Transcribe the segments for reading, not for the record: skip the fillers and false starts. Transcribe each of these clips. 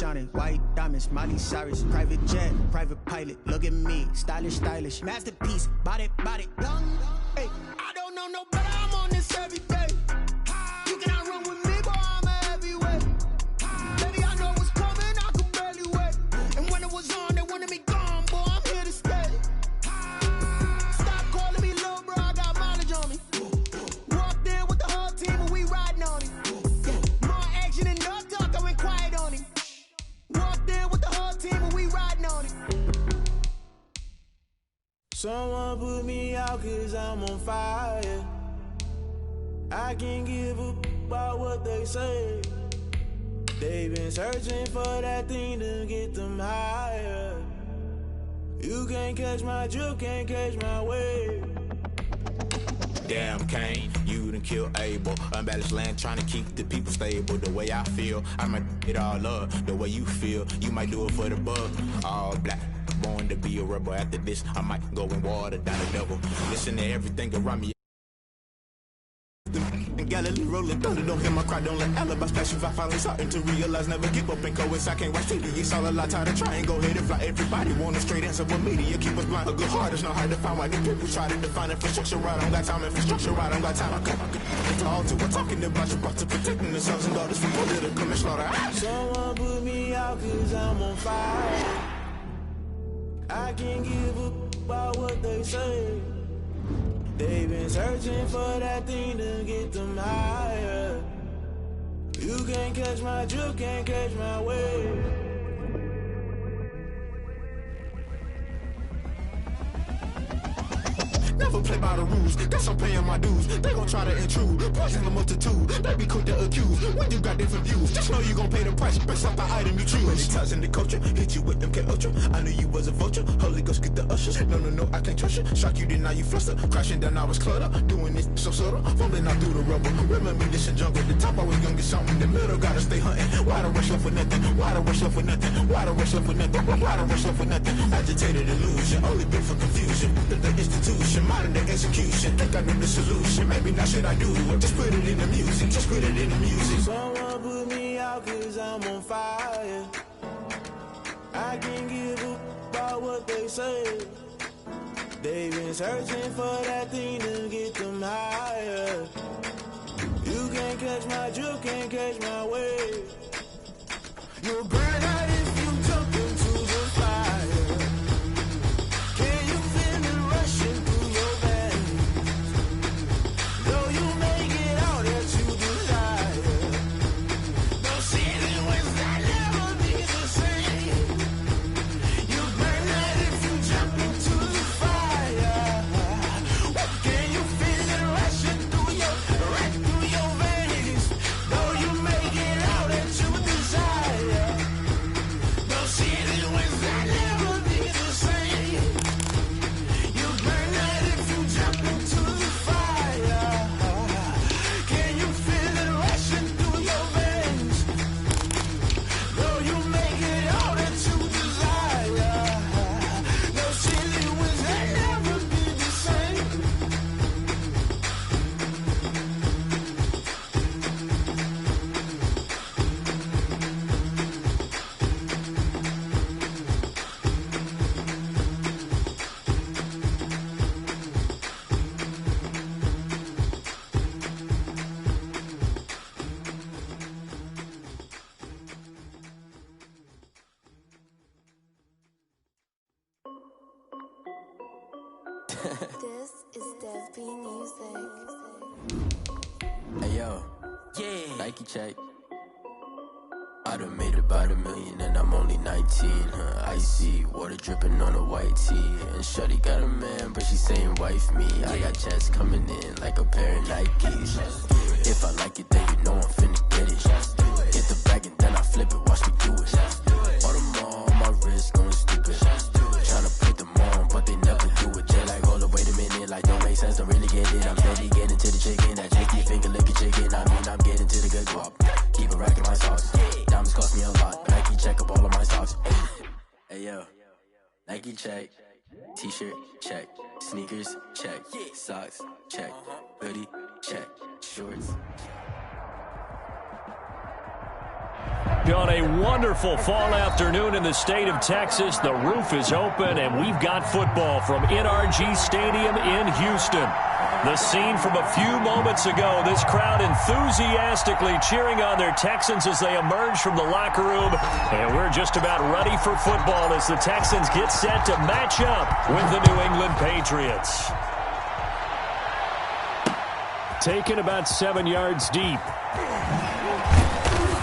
on it. White diamonds, Miley Cyrus. Private jet, private pilot. Look at me, stylish, stylish. Masterpiece, body, body. Young, hey. I don't know no better, I'm on this every day. You cannot run with me, boy, I'm a heavyweight. Baby, I know what's coming, I can barely wait. And when it was on, they wanted me gone, boy, I'm here to stay. Stop calling me little bro, I got mileage on me. Walked in with the whole team and we riding on it. More action and no talk, I went quiet on him. Walked in with the whole team and we riding on it. Someone put me out cause I'm on fire. I can't give a about what they say. They've been searching for that thing to get them higher. You can't catch my drip, can't catch my wave. Damn, Kane, you done killed Abel. Unbalanced land, trying to keep the people stable. The way I feel, I might it all up. The way you feel, you might do it for the bug. All black, born to be a rebel. After this, I might go and water down the devil. Listen to everything around me. Galilee rolling thunder, don't hear my cry, don't let alibis pass you. I finally starting to realize, never give up and coincide. I can't watch TV, it's all a lot, tired of trying, go ahead and fly. Everybody want a straight answer, but media keep us blind. A good heart is not hard to find, why the people try to define infrastructure right. I don't got time, infrastructure right, I don't got time. I come talk to we're talking about you, about to protecting the sons and daughters from political and slaughter. Someone put me out cause I'm on fire. I can't give a about what they say. They've been searching for that thing to get them higher. You can't catch my drip, can't catch my wave. Never play by the rules, guess I'm paying my dues. They gon' try to intrude, poison the multitude. They be quick to accuse, when you got different views. Just know you gon' pay the price, based off the item you choose. When it ties in the culture, hit you with MK Ultra. I knew you was a vulture, Holy Ghost get the ushers. No, I can't trust you. Shock you, then now you fluster. Crashing down, I was clutter. Doing this so subtle, fumbling out through the rubble. Remember this in jungle, the top always gonna get something. In the middle, gotta stay hunting. Why the rush left with nothing? Why the rush left with nothing? Why the rush left with nothing? Why the rush left with nothing? Agitated illusion, only been for confusion. The institution, modern day execution. Think I know the solution, maybe not should I do it. Just put it in the music, just put it in the music. Someone put me out cause I'm on fire. I can't give a about what they say. They've been searching for that thing to get them higher. You can't catch my drip, can't catch my wave. You'll burn out if you jump into the fire. Can you feel it rushing through your veins? Though you make it out that you desire. Those seasons when I'll never be the same. You burn out if you jump into the fire. Can you feel it rushing through your veins? Though you make it out that you desire. Those seasons when I'll never be the same. You burn out if you jump into the fire. Can you feel it rushing through your veins? Though you make it all that you desire. Those silly winds that never be the same. This is Dev B Music. Hey yo, Nike check. I done made about $1 million and I'm only 19. Icy water dripping on a white tee. And shorty got a man, but she saying wife me. I got checks coming in like a pair of Nikes. If I like it, then you know I'm finna get it. Get the bag and then I flip it, watch me do it. All them on my wrist going stupid. Tryna put them on, but they never do it. Just like, hold up, wait a minute, like don't make sense, don't really get it. I'm steady getting to the chicken, that chicky finger licking chicken. I mean, I'm getting to the good guap. Keep it racking my socks. Diamonds cost me a lot. Nike check up all of my socks. Hey yo, Nike check. T-shirt check. Sneakers check. Socks check. Hoodie check. Shorts. On a wonderful fall afternoon in the state of Texas, the roof is open, and we've got football from NRG Stadium in Houston. The scene from a few moments ago, this crowd enthusiastically cheering on their Texans as they emerge from the locker room. And we're just about ready for football as the Texans get set to match up with the New England Patriots. Taken about 7 yards deep.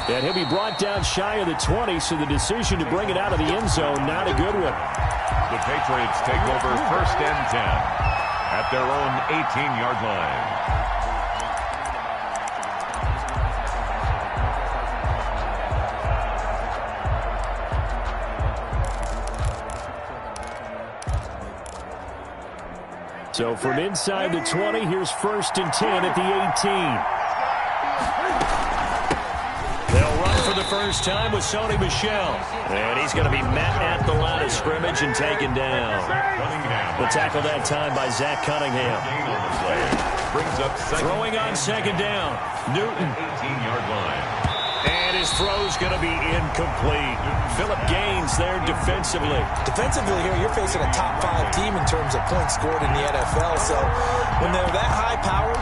And he'll be brought down shy of the 20, so the decision to bring it out of the end zone, not a good one. The Patriots take over 1st and 10 at their own 18-yard line. So from inside the 20, here's 1st and 10 at the 18. They'll run for the first time with Sony Michel. And he's going to be met at the line of scrimmage and taken down. The tackle that time by Zach Cunningham. Brings up throwing on 2nd down. Newton. 18-yard line. And his throw's going to be incomplete. Phillip Gaines there defensively. Defensively here, you're facing a top 5 team in terms of points scored in the NFL. So when they're that high powered,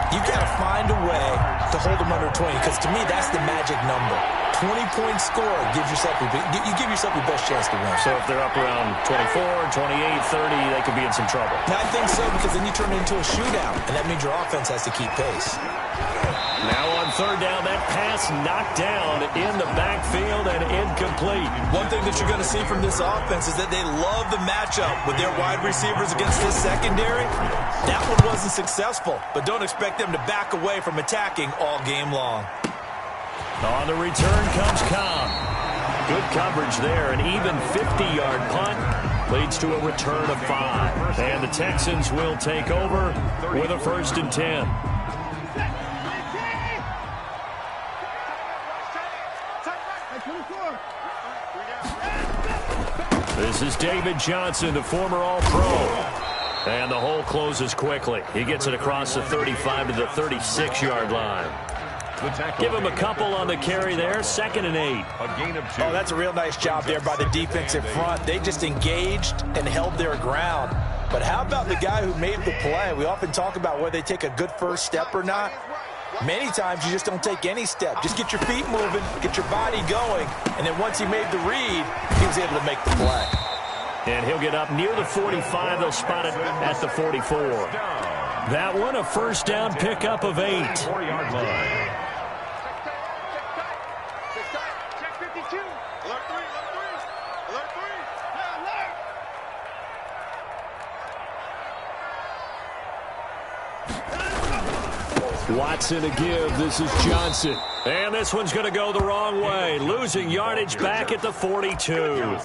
you got to find a way to hold them under 20, because to me, that's the magic number. 20-point score gives yourself you give yourself your best chance to win. So if they're up around 24, 28, 30, they could be in some trouble. I think so, because then you turn it into a shootout, and that means your offense has to keep pace. Now on 3rd down, that pass knocked down in the backfield and incomplete. One thing that you're going to see from this offense is that they love the matchup with their wide receivers against this secondary. That one wasn't successful, but don't expect them to back away from attacking all game long. On the return comes Cobb. Good coverage there. An even 50-yard punt leads to a return of 5. And the Texans will take over with a 1st and 10. This is David Johnson, the former All-Pro. And the hole closes quickly. He gets it across the 35 to the 36-yard line. Give him a couple on the carry there. 2nd and 8. A gain of 2. Oh, that's a real nice job there by the defensive front. They just engaged and held their ground. But how about the guy who made the play? We often talk about whether they take a good first step or not. Many times you just don't take any step. Just get your feet moving, get your body going, and then once he made the read, he was able to make the play. And he'll get up near the 45. They'll spot it at the 44. That one, a 1st down pickup of 8. 4-yard line. Watson a give. This is Johnson. And this one's going to go the wrong way. Losing yardage back at the 42.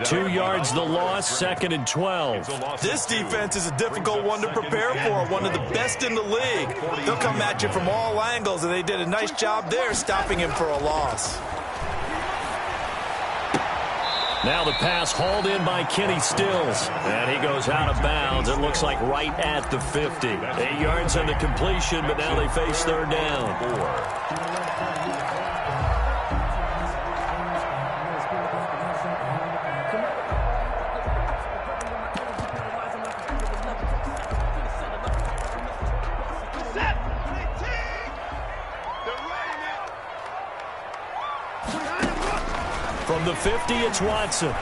2 yards the loss, 2nd and 12. This defense is a difficult one to prepare for, one of the best in the league. They'll come at you from all angles, and they did a nice job there stopping him for a loss. Now the pass hauled in by Kenny Stills. And he goes out of bounds. It looks like right at the 50. 8 yards on the completion, but now they face 3rd down. From the 50, it's Watson.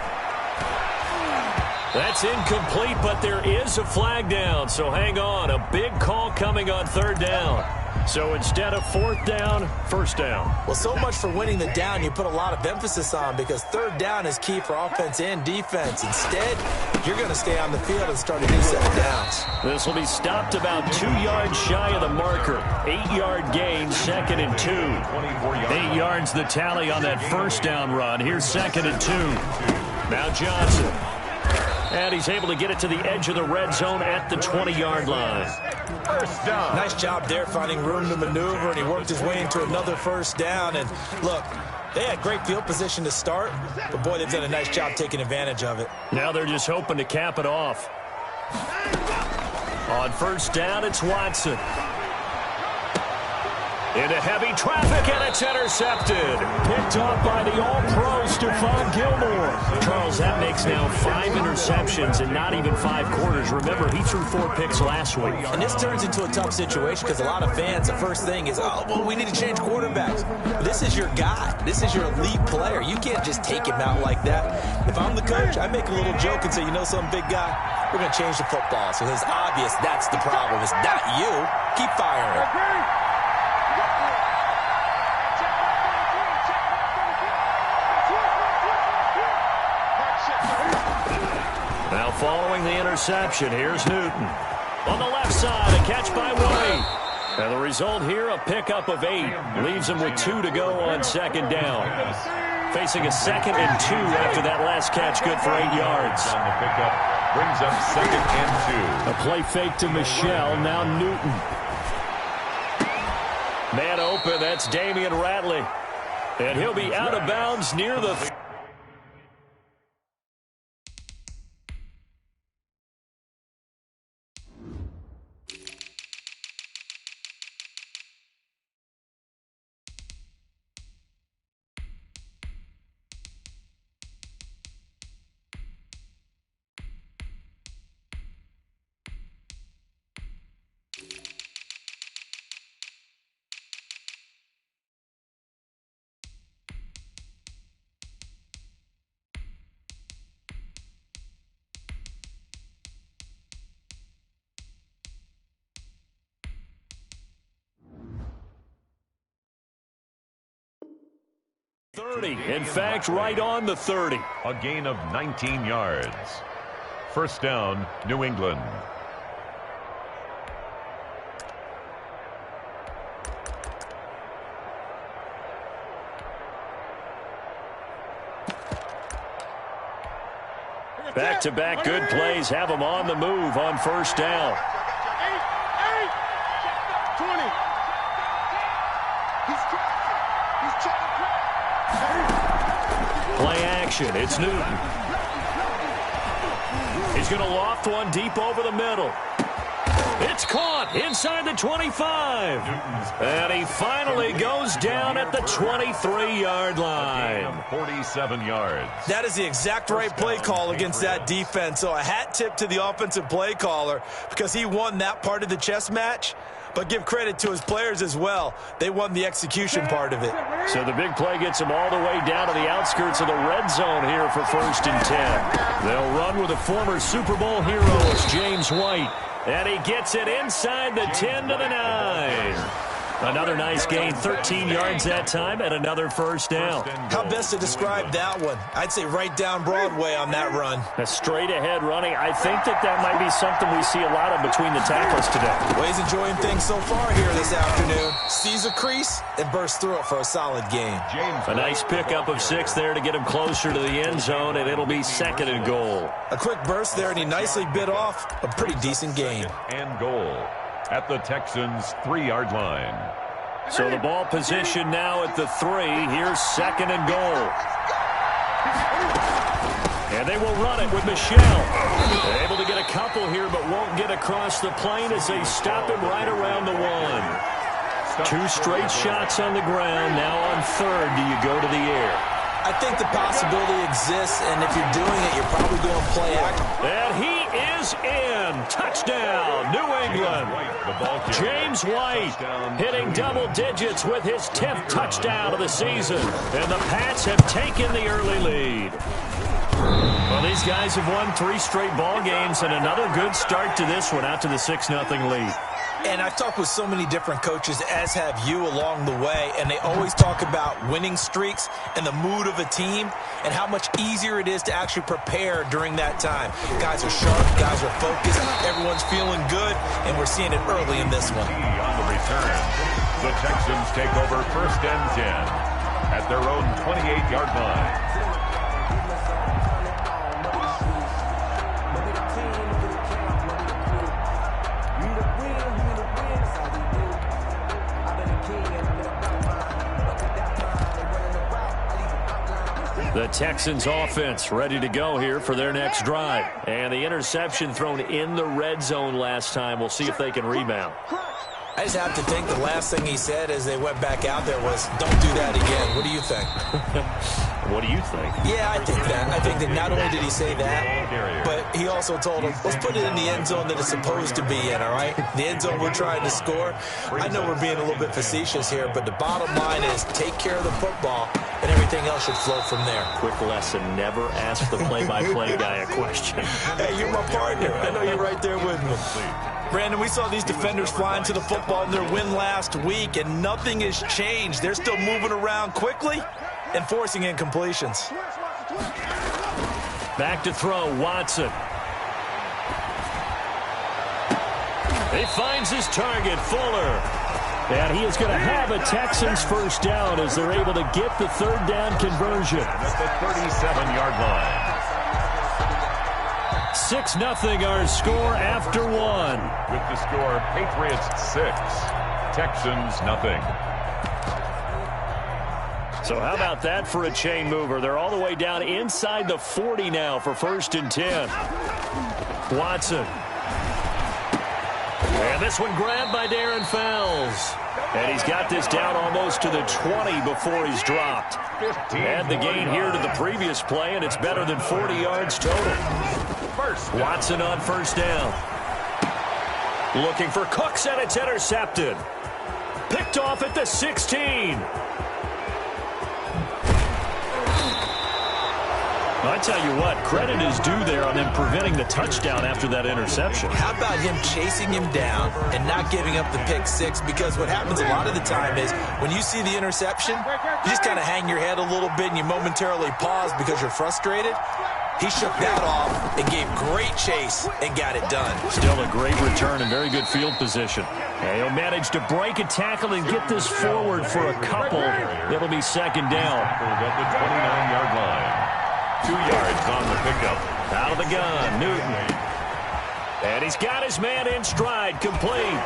That's incomplete, but there is a flag down, so hang on. A big call coming on 3rd down. So instead of 4th down, 1st down. Well, so much for winning the down you put a lot of emphasis on, because 3rd down is key for offense and defense. Instead, you're going to stay on the field and start a new set of downs. This will be stopped about 2 yards shy of the marker. 8-yard gain, 2nd and 2. 8 yards the tally on that 1st down run. Here's 2nd and 2. Now Johnson. And he's able to get it to the edge of the red zone at the 20-yard line. 1st down. Nice job there finding room to maneuver, and he worked his way into another 1st down. And look, they had great field position to start, but boy, they've done a nice job taking advantage of it. Now they're just hoping to cap it off. On 1st down, it's Watson. Into heavy traffic, and it's intercepted. Picked off by the All-Pro Stephon Gilmore. Charles, that makes now 5 interceptions in not even 5 quarters. Remember, he threw 4 picks last week. And this turns into a tough situation because a lot of fans, the first thing is, oh, well, we need to change quarterbacks. This is your guy. This is your elite player. You can't just take him out like that. If I'm the coach, I make a little joke and say, you know some big guy, we're going to change the football. So it's obvious that's the problem. It's not you. Keep firing. Now following the interception, here's Newton. On the left side, a catch by White. And the result here, a pickup of 8. Leaves him with 2 to go on second down. Facing a 2nd and 2 after that last catch, good for 8 yards. On the pickup, brings up 2nd and 2. A play fake to Michelle, now Newton. Man open, that's Damian Ratley. And he'll be out of bounds near the... In fact, right on the 30. A gain of 19 yards. First down, New England. Back-to-back good plays have them on the move on first down. 20. Play action. It's Newton. He's going to loft one deep over the middle. It's caught inside the 25. And he finally goes down at the 23-yard line. 47 yards. That is the exact right play call against that defense. So a hat tip to the offensive play caller because he won that part of the chess match. But give credit to his players as well. They won the execution part of it. So the big play gets him all the way down to the outskirts of the red zone here for 1st and 10. They'll run with a former Super Bowl hero, it's James White. And he gets it inside the 10 to the 9. Another nice gain, 13 yards that time, and another first down. How best to describe that one? I'd say right down Broadway on that run. A straight-ahead running. I think that might be something we see a lot of between the tackles today. Well, he's enjoying things so far here this afternoon. Sees a crease and bursts through it for a solid gain. A nice pickup of 6 there to get him closer to the end zone, and it'll be 2nd and goal. A quick burst there, and he nicely bit off a pretty decent gain. And goal at the Texans' 3-yard line. So the ball position now at the 3. Here's 2nd and goal. And they will run it with Michelle. They're able to get a couple here, but won't get across the plane as they stop him right around the 1. 2 straight shots on the ground. Now on 3rd, do you go to the air? I think the possibility exists, and if you're doing it, you're probably going to play action. And he is in. Touchdown, New England. James White hitting double digits with his 10th touchdown of the season. And the Pats have taken the early lead. Well, these guys have won 3 straight ball games, and another good start to this one, out to the 6-0 lead. And I've talked with so many different coaches, as have you along the way, and they always talk about winning streaks and the mood of a team and how much easier it is to actually prepare during that time. Guys are sharp, guys are focused, everyone's feeling good, and we're seeing it early in this one. On the return, the Texans take over 1st and 10 at their own 28-yard line. The Texans offense ready to go here for their next drive. And the interception thrown in the red zone last time. We'll see if they can rebound. I just have to think the last thing he said as they went back out there was, don't do that again. What do you think? What do you think? Yeah, I think that. I think that not only did he say that, but he also told him, let's put it in the end zone that it's supposed to be in, all right? The end zone we're trying to score. I know we're being a little bit facetious here, but the bottom line is take care of the football, and everything else should flow from there. Quick lesson, never ask the play-by-play guy a question. Hey, you're my partner. I know you're right there with me. Brandon, we saw these defenders flying to the football in their win last week, and nothing has changed. They're still moving around quickly and forcing incompletions. Back to throw, Watson. He finds his target, Fuller. And he is going to have a Texans first down as they're able to get the third down conversion. At the 37-yard line. 6-0 our score after one. With the score, Patriots 6, Texans nothing. So how about that for a chain mover? They're all the way down inside the 40 now for 1st and 10. Watson. And this one grabbed by Darren Fells. And he's got this down almost to the 20 before he's dropped. Add the gain here to the previous play, and it's better than 40 yards total. Watson on first down. Looking for Cooks, and it's intercepted. Picked off at the 16. I tell you what, credit is due there on them preventing the touchdown after that interception. How about him chasing him down and not giving up the pick six? Because what happens a lot of the time is when you see the interception, you just kind of hang your head a little bit and you momentarily pause because you're frustrated. He shook that off and gave great chase and got it done. Still a great return and very good field position. And he'll manage to break a tackle and get this forward for a couple. It'll be second down. At the 29-yard line. 2 yards on the pickup. Out of the gun, Newton. And he's got his man in stride, complete.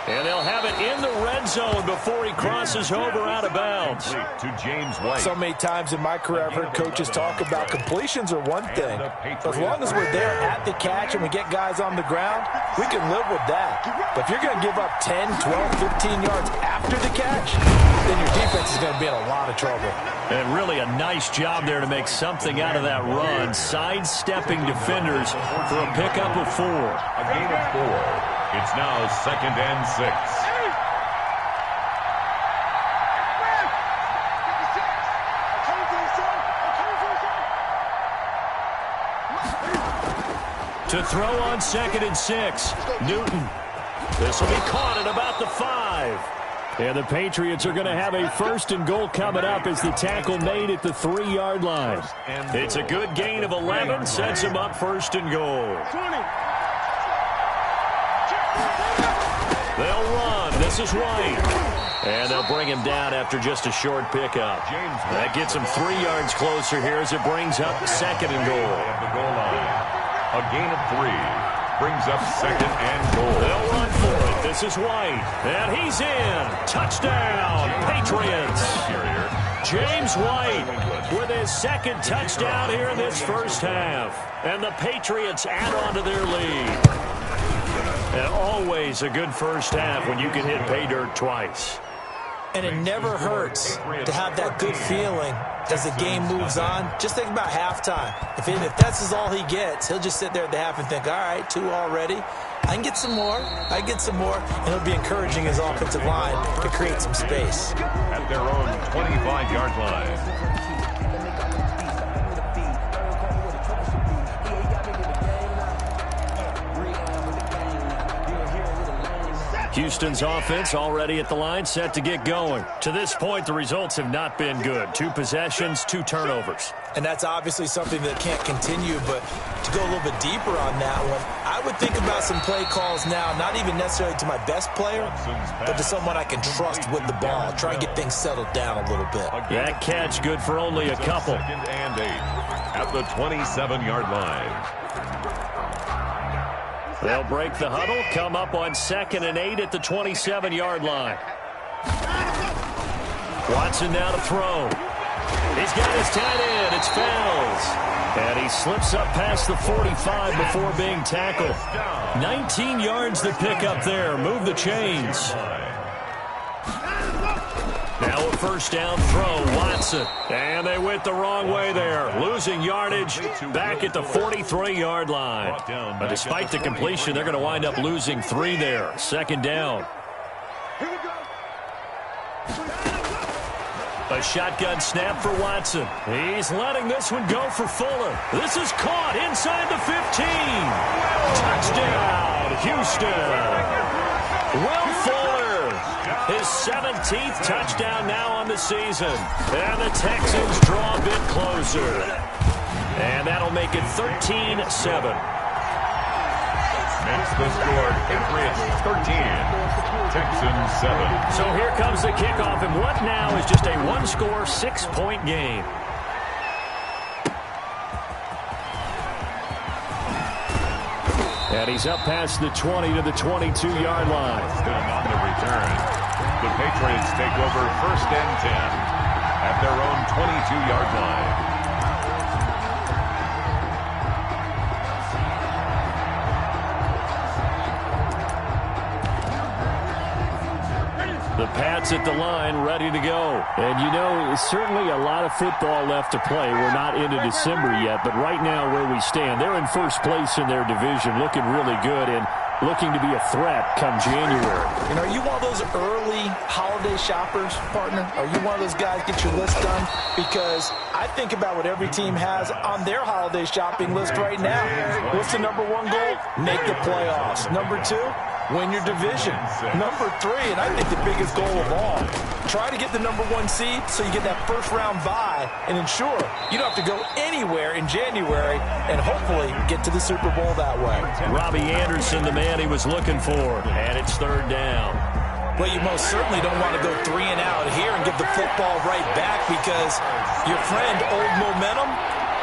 And they'll have it in the red zone before he crosses over out of bounds. To James White. So many times in my career I've heard coaches talk about completions are one thing. But as long as we're there at the catch and we get guys on the ground, we can live with that. But if you're going to give up 10, 12, 15 yards after the catch, then your defense is going to be in a lot of trouble. And really a nice job there to make something out of that run, sidestepping defenders for a pickup of 4. A gain of 4. It's now 2nd and 6. To throw on 2nd and 6, Newton. This will be caught at about the 5. And the Patriots are going to have a 1st and goal coming up as the tackle made at the 3-yard line. It's a good gain of 11, sets him up 1st and goal. They'll run. This is White. And they'll bring him down after just a short pickup. That gets him 3 yards closer here as it brings up 2nd and goal. At the goal line. A gain of 3. Brings up 2nd and goal. They'll run for it. This is White. And he's in. Touchdown, Patriots. James White with his 2nd touchdown here in this first half. And the Patriots add on to their lead. And always a good first half when you can hit pay dirt twice. And it never hurts to have that good feeling as the game moves on. Just think about halftime. If that's all he gets, he'll just sit there at the half and think, all right, 2 already. I can get some more. I can get some more. And he'll be encouraging his offensive line to create some space. At their own 25-yard line. Houston's offense already at the line, set to get going. To this point, the results have not been good. 2 possessions, 2 turnovers. And that's obviously something that can't continue, but to go a little bit deeper on that one, I would think about some play calls now, not even necessarily to my best player, but to someone I can trust with the ball. Try and get things settled down a little bit. That catch good for only a couple. 2nd and 8 at the 27-yard line. They'll break the huddle, come up on 2nd and 8 at the 27-yard line. Watson now to throw. He's got his tight end. It's Fells. And he slips up past the 45 before being tackled. 19 yards to pick up there. Move the chains. Now a first down throw, Watson. And they went the wrong way there. Losing yardage back at the 43-yard line. But despite the completion, they're going to wind up losing 3 there. Second down. A shotgun snap for Watson. He's letting this one go for Fuller. This is caught inside the 15. Touchdown, Houston. Will Fuller, his 17th touchdown now on the season. And the Texans draw a bit closer. And that'll make it 13-7. Makes the score Patriots 13. Texans 7. So here comes the kickoff, and what now is just a one-score, 6-point game. And he's up past the 20 to the 22-yard line. Still on the return. The Patriots take over first and 10 at their own 22-yard line. The Pats at the line, ready to go. And, you know, certainly a lot of football left to play. We're not into December yet, but right now where we stand, they're in first place in their division, looking really good and looking to be a threat come January. You know, are you one of those early holiday shoppers, partner? Are you one of those guys get your list done? Because I think about what every team has on their holiday shopping list right now. What's the number 1 goal? Make the playoffs. Number 2? Win your division. Number 3, and I think the biggest goal of all, try to get the number 1 seed so you get that first-round bye and ensure you don't have to go anywhere in January and hopefully get to the Super Bowl that way. Robbie Anderson, the man he was looking for, and it's third down. Well, you most certainly don't want to go 3 and out here and give the football right back because your friend, Old Momentum,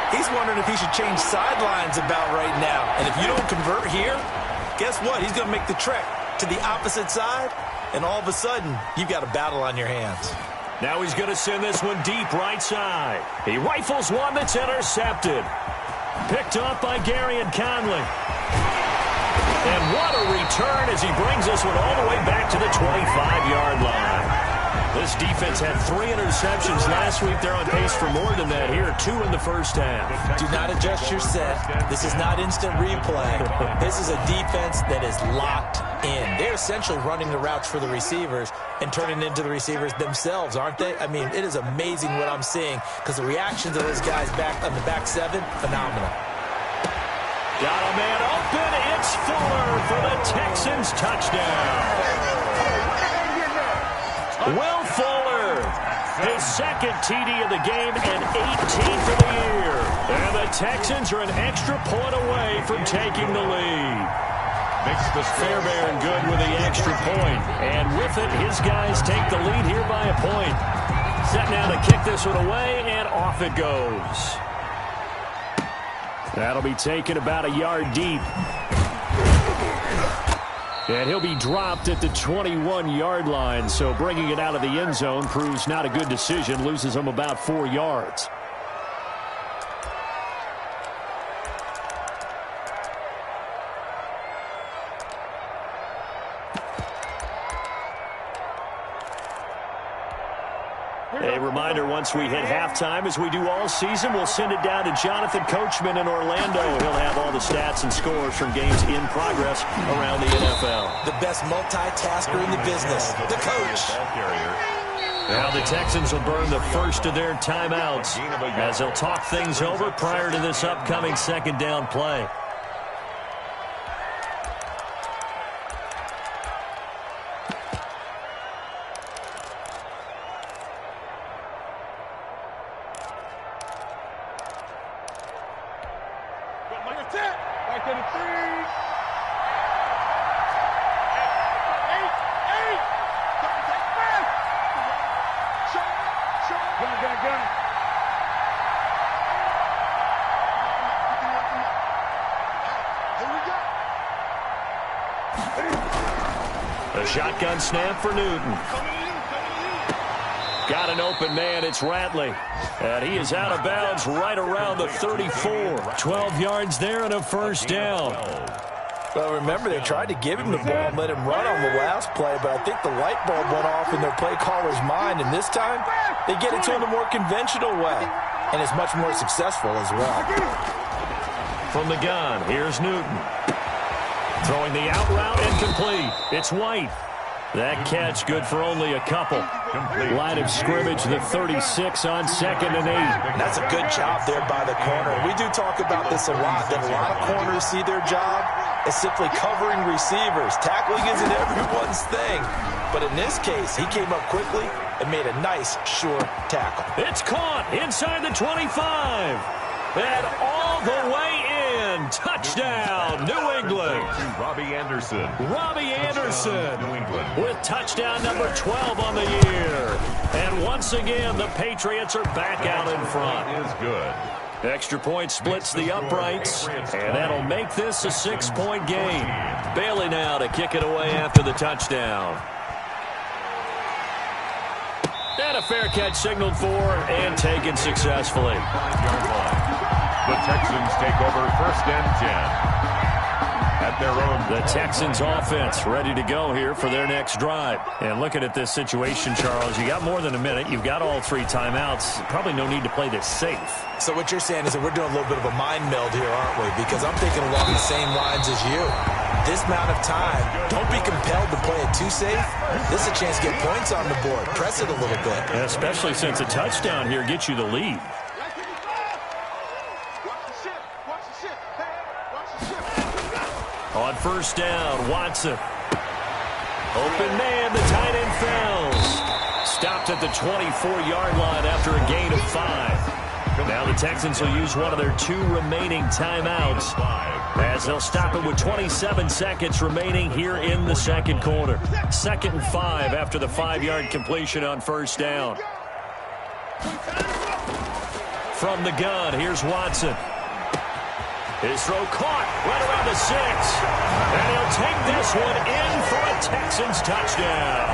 he's wondering if he should change sidelines about right now. And if you don't convert here, guess what? He's going to make the trek to the opposite side, and all of a sudden, you've got a battle on your hands. Now he's going to send this one deep right side. He rifles one that's intercepted. Picked up by Gary and Conley. And what a return as he brings this one all the way back to the 25-yard line. This defense had 3 interceptions last week. They're on pace for more than that here. 2 in the first half. Do not adjust your set. This is not instant replay. This is a defense that is locked in. They're essentially running the routes for the receivers and turning into the receivers themselves, aren't they? I mean, it is amazing what I'm seeing because the reactions of those guys back on the back 7, phenomenal. Got a man open. It's Fuller for the Texans touchdown. Will Fuller, his second TD of the game and 18th of the year. And the Texans are an extra point away from taking the lead. Fairbairn good with the extra point. And with it, his guys take the lead here by a point. Set now to kick this one away, and off it goes. That'll be taken about a yard deep. And he'll be dropped at the 21-yard line, so bringing it out of the end zone proves not a good decision, loses him about 4 yards. A reminder, once we hit halftime, as we do all season, we'll send it down to Jonathan Coachman in Orlando. He'll have all the stats and scores from games in progress around the NFL. The best multitasker in the business, the coach. Now the Texans will burn the first of their timeouts as they'll talk things over prior to this upcoming second down play. A shotgun snap for Newton. Got Got an open man. It's Ratley. And he is out of bounds right around the 34. 12 yards there and a first down. Well, remember, they tried to give him the ball and let him run on the last play, but I think the light bulb went off in their play caller's mind, and this time they get it to him a more conventional way, and it's much more successful as well. From the gun, here's Newton. Throwing the out route incomplete. It's White. That catch good for only a couple. Line of scrimmage, the 36 on 2nd and 8. And that's a good job there by the corner. We do talk about this a lot, that a lot of corners see their job as simply covering receivers. Tackling isn't everyone's thing. But in this case, he came up quickly and made a nice, sure tackle. It's caught inside the 25. And all the way in. Touchdown, New England. Robbie Anderson. Robbie Anderson New England with touchdown number 12 on the year. And once again, the Patriots are back out in front. That is good. Extra point splits the uprights, and that'll make this a 6-point game. Bailey now to kick it away after the touchdown. And a fair catch signaled for and taken successfully. 5-yard line. The Texans take over 1st and 10. At their own. The Texans offense ready to go here for their next drive. And looking at this situation, Charles, you got more than a minute. You've got all 3 timeouts. Probably no need to play this safe. So what you're saying is that we're doing a little bit of a mind meld here, aren't we? Because I'm thinking along the same lines as you. This amount of time, don't be compelled to play it too safe. This is a chance to get points on the board. Press it a little bit. Especially since a touchdown here gets you the lead. On 1st down, Watson. Open man, the tight end falls. Stopped at the 24-yard line after a gain of 5. Now the Texans will use one of their 2 remaining timeouts as they'll stop it with 27 seconds remaining here in the 2nd quarter. 2nd and 5 after the 5-yard completion on 1st down. From the gun, here's Watson. His throw caught right around the 6. And he'll take this one in for a Texans touchdown.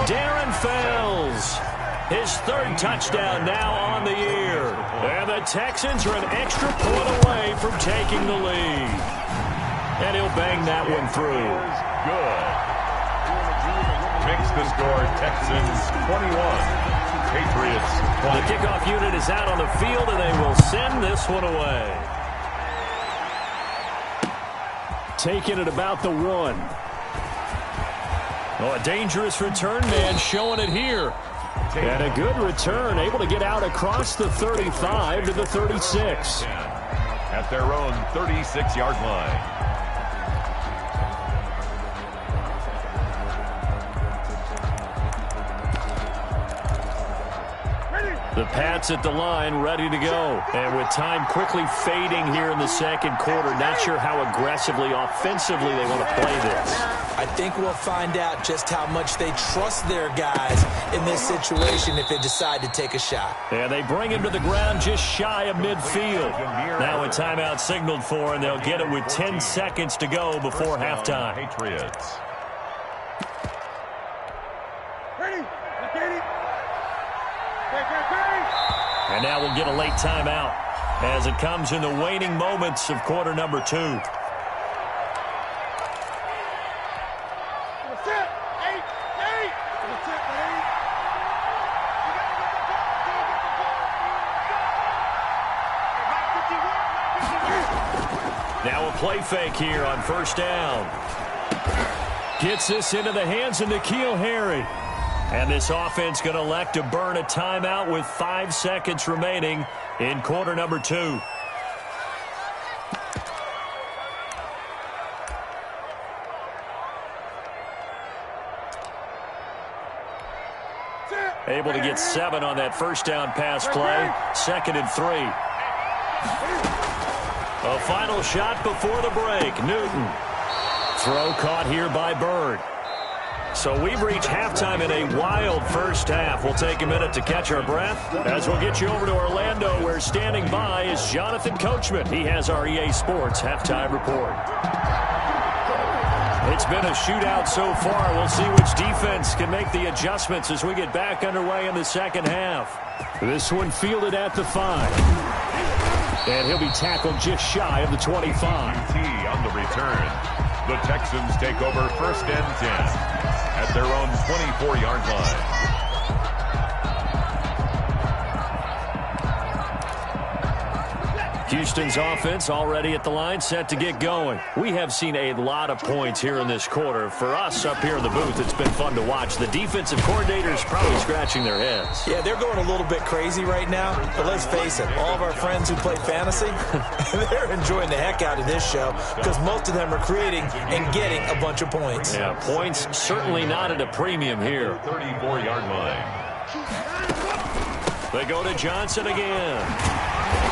Darren Fells, his 3rd touchdown now on the year. And the Texans are an extra point away from taking the lead. And he'll bang that one through. Good. Makes the score Texans 21. Patriots 20. The kickoff unit is out on the field, and they will send this one away. Taking it about the 1. Oh, a dangerous return man showing it here. And a good return, able to get out across the 35 to the 36. At their own 36-yard line. The Pats at the line, ready to go. And with time quickly fading here in the 2nd quarter, not sure how aggressively, offensively they want to play this. I think we'll find out just how much they trust their guys in this situation if they decide to take a shot. And they bring him to the ground just shy of midfield. Now a timeout signaled for, and they'll get it with 10 seconds to go before halftime. Patriots. And now we'll get a late timeout as it comes in the waning moments of quarter number 2. Now a play fake here on 1st down. Gets this into the hands of N'Keal Harry. And this offense going to elect to burn a timeout with 5 seconds remaining in quarter number 2. Able to get 7 on that 1st down pass play. 2nd and 3. A final shot before the break. Newton. Throw caught here by Bird. So we've reached halftime in a wild first half. We'll take a minute to catch our breath as we'll get you over to Orlando, where standing by is Jonathan Coachman. He has our EA Sports halftime report. It's been a shootout so far. We'll see which defense can make the adjustments as we get back underway in the second half. This one fielded at the 5. And he'll be tackled just shy of the 25. On the return. The Texans take over 1st and 10 at their own 24-yard line. Houston's offense already at the line, set to get going. We have seen a lot of points here in this quarter. For us up here in the booth, it's been fun to watch. The defensive coordinators probably scratching their heads. Yeah, they're going a little bit crazy right now. But let's face it, all of our friends who play fantasy, they're enjoying the heck out of this show because most of them are creating and getting a bunch of points. Yeah, points certainly not at a premium here. 34-yard line. They go to Johnson again.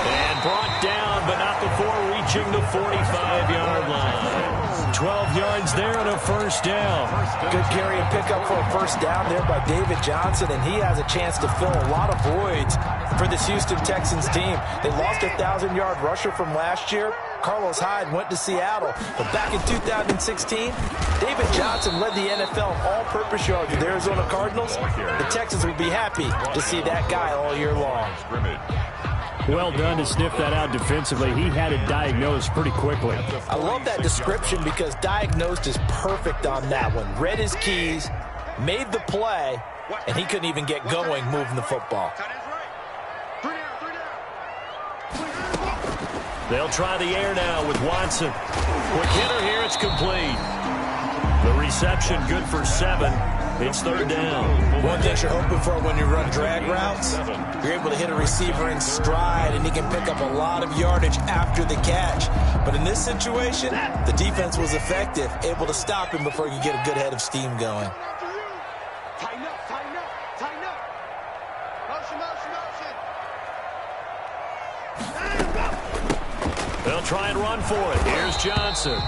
And brought down, but not before reaching the 45-yard line. 12 yards there and a first down. Good carry and pickup for a first down there by David Johnson, and he has a chance to fill a lot of voids for this Houston Texans team. They lost a 1,000-yard rusher from last year. Carlos Hyde went to Seattle. But back in 2016, David Johnson led the NFL in all-purpose yards with the Arizona Cardinals. The Texans would be happy to see that guy all year long. Well done to sniff that out defensively. He had it diagnosed pretty quickly. I love that description because diagnosed is perfect on that one. Read his keys, made the play, and he couldn't even get going moving the football. They'll try the air now with Watson. Quick hitter here, it's complete. The reception good for 7. It's 3rd down. One thing you're hoping for when you run drag routes, you're able to hit a receiver in stride, and he can pick up a lot of yardage after the catch. But in this situation, the defense was effective, able to stop him before he could get a good head of steam going. Tighten up, tighten up, tighten up. Motion, motion, motion. They'll try and run for it. Here's Johnson.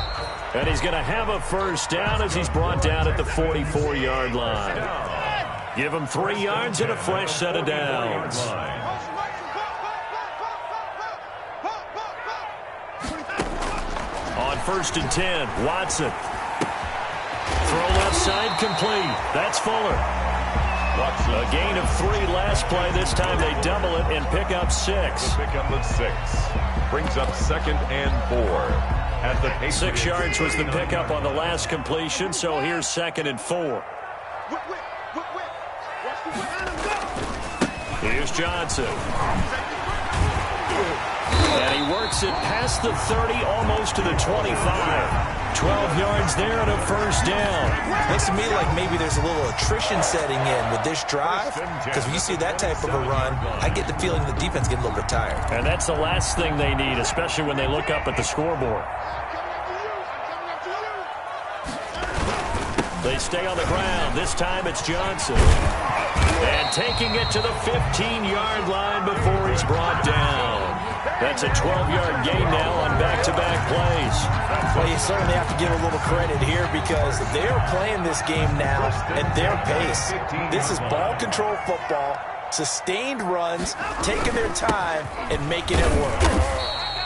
And he's going to have a first down as he's brought down at the 44-yard line. Give him 3 yards and a fresh set of downs. On 1st and 10, Watson. Throw left side complete. That's Fuller. A gain of 3 last play. This time they double it and pick up 6. Pick up of 6. Brings up 2nd and 4. 6 yards was the pickup on the last completion, so here's 2nd and 4. Here's Johnson. And he works it past the 30, almost to the 25. 12 yards there and a first down. Looks to me like maybe there's a little attrition setting in with this drive, because when you see that type of a run, I get the feeling the defense getting a little bit tired. And that's the last thing they need, especially when they look up at the scoreboard. They stay on the ground. This time it's Johnson. And taking it to the 15-yard line before he's brought down. That's a 12-yard gain now on back-to-back plays. Well, you certainly have to give a little credit here because they are playing this game now at their pace. This is ball control football, sustained runs, taking their time and making it work.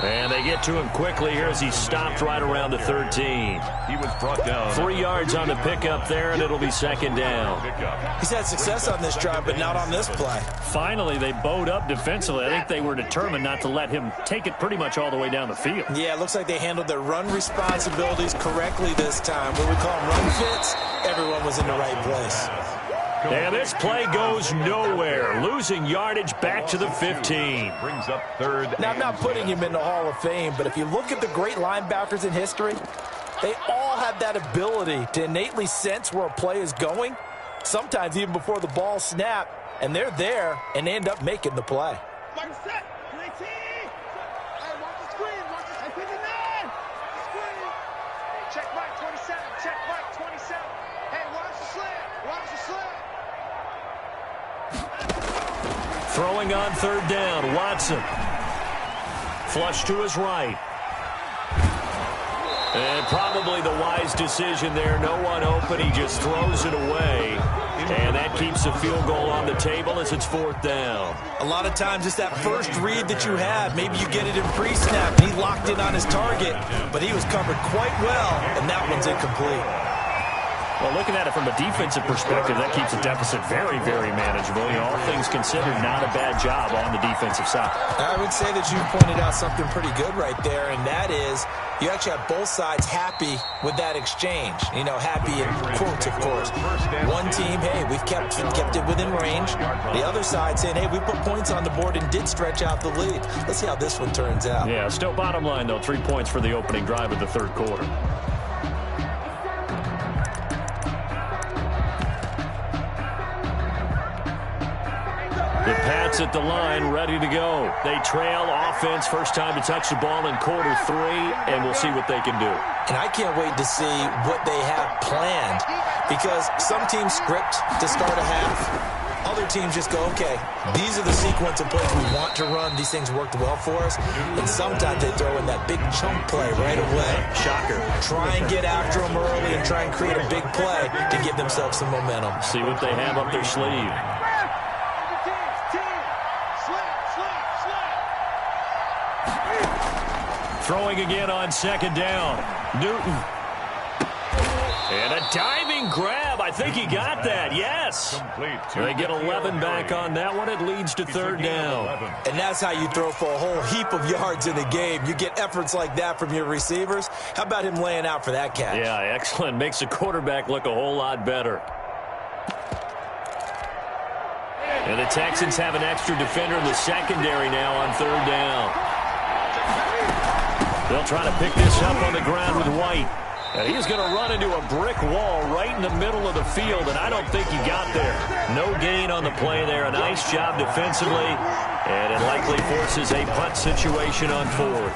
And they get to him quickly here as he stopped right around the 13. He was brought down. 3 yards on the pickup there, and it'll be 2nd down. He's had success on this drive, but not on this play. Finally, they bowed up defensively. I think they were determined not to let him take it pretty much all the way down the field. Yeah, it looks like they handled their run responsibilities correctly this time. What we call them run fits, everyone was in the right place. And this play goes nowhere. Losing yardage back to the 15. Brings up 3rd. Now, I'm not putting him in the Hall of Fame, but if you look at the great linebackers in history, they all have that ability to innately sense where a play is going, sometimes even before the ball snapped, and they're there and end up making the play. Check right 27, check right 27. Hey, watch the slant, watch the slant. Throwing on 3rd down, Watson. Flush to his right. And probably the wise decision there. No one open. He just throws it away. And that keeps the field goal on the table as it's 4th down. A lot of times it's that first read that you have. Maybe you get it in pre-snap, and he locked in on his target, but he was covered quite well, and that one's incomplete. Well, looking at it from a defensive perspective, that keeps the deficit very, very manageable. You know, all things considered, not a bad job on the defensive side. I would say that you pointed out something pretty good right there, and that is you actually have both sides happy with that exchange. You know, happy in quotes, of course. One team, hey, we've kept it within range. The other side saying, hey, we put points on the board and did stretch out the lead. Let's see how this one turns out. Yeah, still bottom line, though, 3 points for the opening drive of the 3rd quarter. The Pats at the line, ready to go. They trail offense, first time to touch the ball in quarter 3, and we'll see what they can do. And I can't wait to see what they have planned, because some teams script to start a half. Other teams just go, okay, these are the sequence of plays we want to run. These things worked well for us. And sometimes they throw in that big chunk play right away. Shocker. Try and get after them early and try and create a big play to give themselves some momentum. See what they have up their sleeve. Throwing again on 2nd down. Newton. And a diving grab. I think he got that. Yes. They get 11 back on that one. It leads to 3rd down. And that's how you throw for a whole heap of yards in the game. You get efforts like that from your receivers. How about him laying out for that catch? Yeah, excellent. Makes the quarterback look a whole lot better. And the Texans have an extra defender in the secondary now on 3rd down. They'll try to pick this up on the ground with White. And he's going to run into a brick wall right in the middle of the field, and I don't think he got there. No gain on the play there. A nice job defensively, and it likely forces a punt situation on 4th.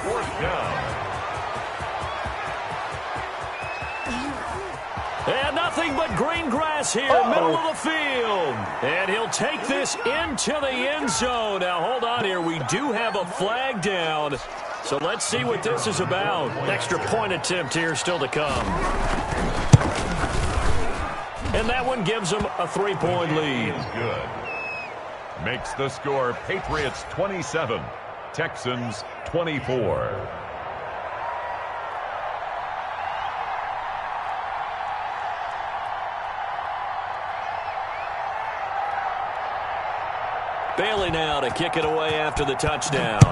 And nothing but green grass here, middle of the field. And he'll take this into the end zone. Now, hold on here. We do have a flag down. So let's see what this is about. Extra point attempt here still to come. And that one gives them a 3-point lead. Good. Makes the score Patriots 27, Texans 24. Bailey now to kick it away after the touchdown.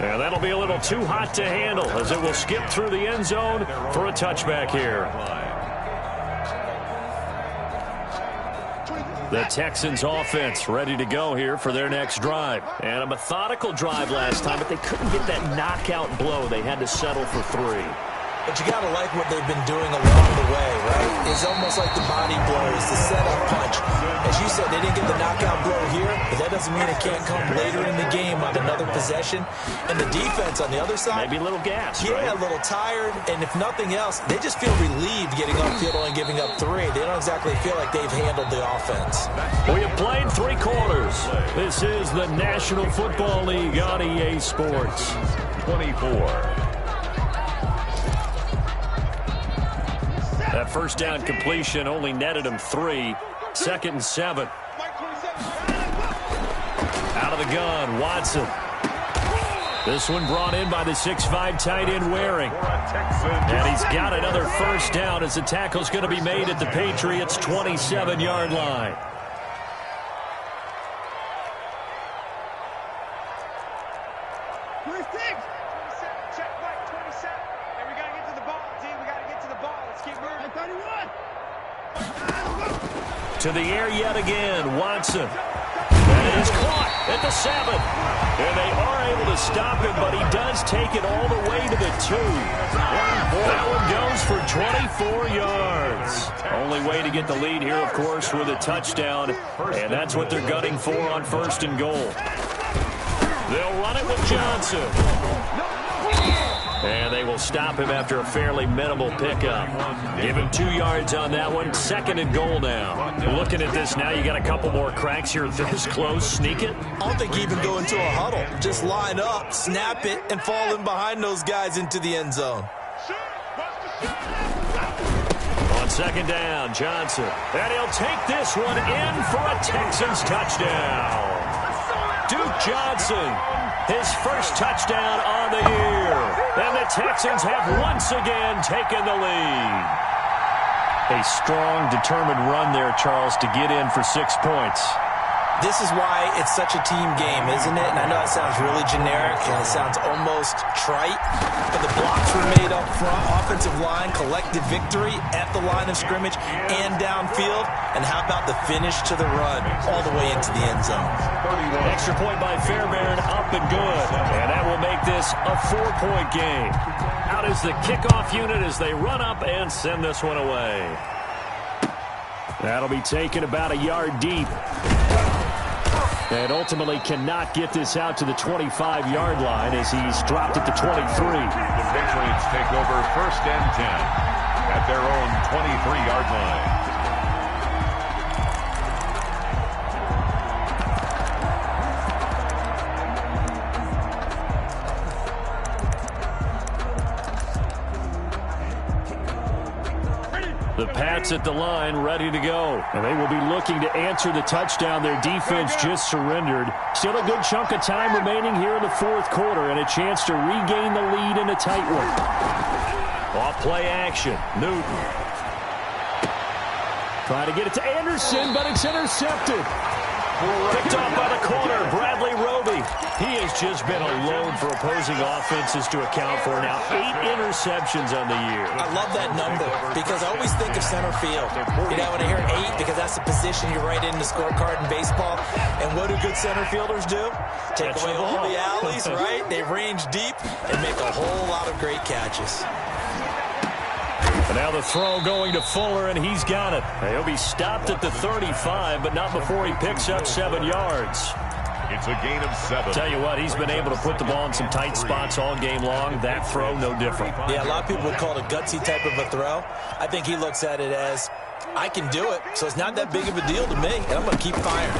And that'll be a little too hot to handle as it will skip through the end zone for a touchback here. The Texans offense ready to go here for their next drive. And a methodical drive last time, but they couldn't get that knockout blow. They had to settle for 3. But you got to like what they've been doing along the way, right? It's almost like the body blows, the setup punch. As you said, they didn't get the knockout blow here, but that doesn't mean it can't come later in the game on another possession. And the defense on the other side, maybe a little gas, yeah, right? A little tired. And if nothing else, they just feel relieved getting upfield and giving up 3. They don't exactly feel like they've handled the offense. We have played 3 quarters. This is the National Football League on EA Sports. 24. That first down completion only netted him 3. 2nd and 7. Out of the gun, Watson. This one brought in by the 6'5" tight end Waring. And he's got another first down as the tackle's going to be made at the Patriots' 27-yard line. To the air yet again, Watson. And it is caught at the 7. And they are able to stop him, but he does take it all the way to the 2. That one goes for 24 yards. Only way to get the lead here, of course, with a touchdown. And that's what they're gunning for on 1st and goal. They'll run it with Johnson. And they will stop him after a fairly minimal pickup. Give him 2 yards on that one. 2nd and goal now. Looking at this now, you got a couple more cracks here this close. Sneak it. I don't think you even go into a huddle. Just line up, snap it, and fall in behind those guys into the end zone. second down, Johnson. And he'll take this one in for a Texans touchdown. Duke Johnson, his first touchdown on the year. And the Texans have once again taken the lead. A strong, determined run there, Charles, to get in for 6 points. This is why it's such a team game, isn't it? And I know that sounds really generic and it sounds almost trite, but the blocks were made up front, offensive line, collective victory at the line of scrimmage and downfield. And how about the finish to the run all the way into the end zone? Extra point by Fairbairn, up and good. And that will make this a 4-point game. Out is the kickoff unit as they run up and send this one away. That'll be taken about a yard deep. And ultimately cannot get this out to the 25-yard line as he's dropped at the 23. The Patriots take over 1st and 10 at their own 23-yard line. The Pats at the line, ready to go. And they will be looking to answer the touchdown their defense just surrendered. Still a good chunk of time remaining here in the 4th quarter and a chance to regain the lead in a tight one. Off play action, Newton. Trying to get it to Anderson, but it's intercepted. Picked off by the corner, Bradley Roby. He has just been a load for opposing offenses to account for now. 8 interceptions on the year. I love that number because I always think of center field. You know, when I hear 8, because that's the position you write in the scorecard in baseball. And what do good center fielders do? Take away all the alleys, right? They range deep and make a whole lot of great catches. And now the throw going to Fuller, and he's got it. He'll be stopped at the 35, but not before he picks up 7 yards. It's a gain of 7. Tell you what, he's been able to put the ball in some tight spots all game long. That throw, no different. Yeah, a lot of people would call it a gutsy type of a throw. I think he looks at it as, I can do it, so it's not that big of a deal to me, and I'm going to keep firing.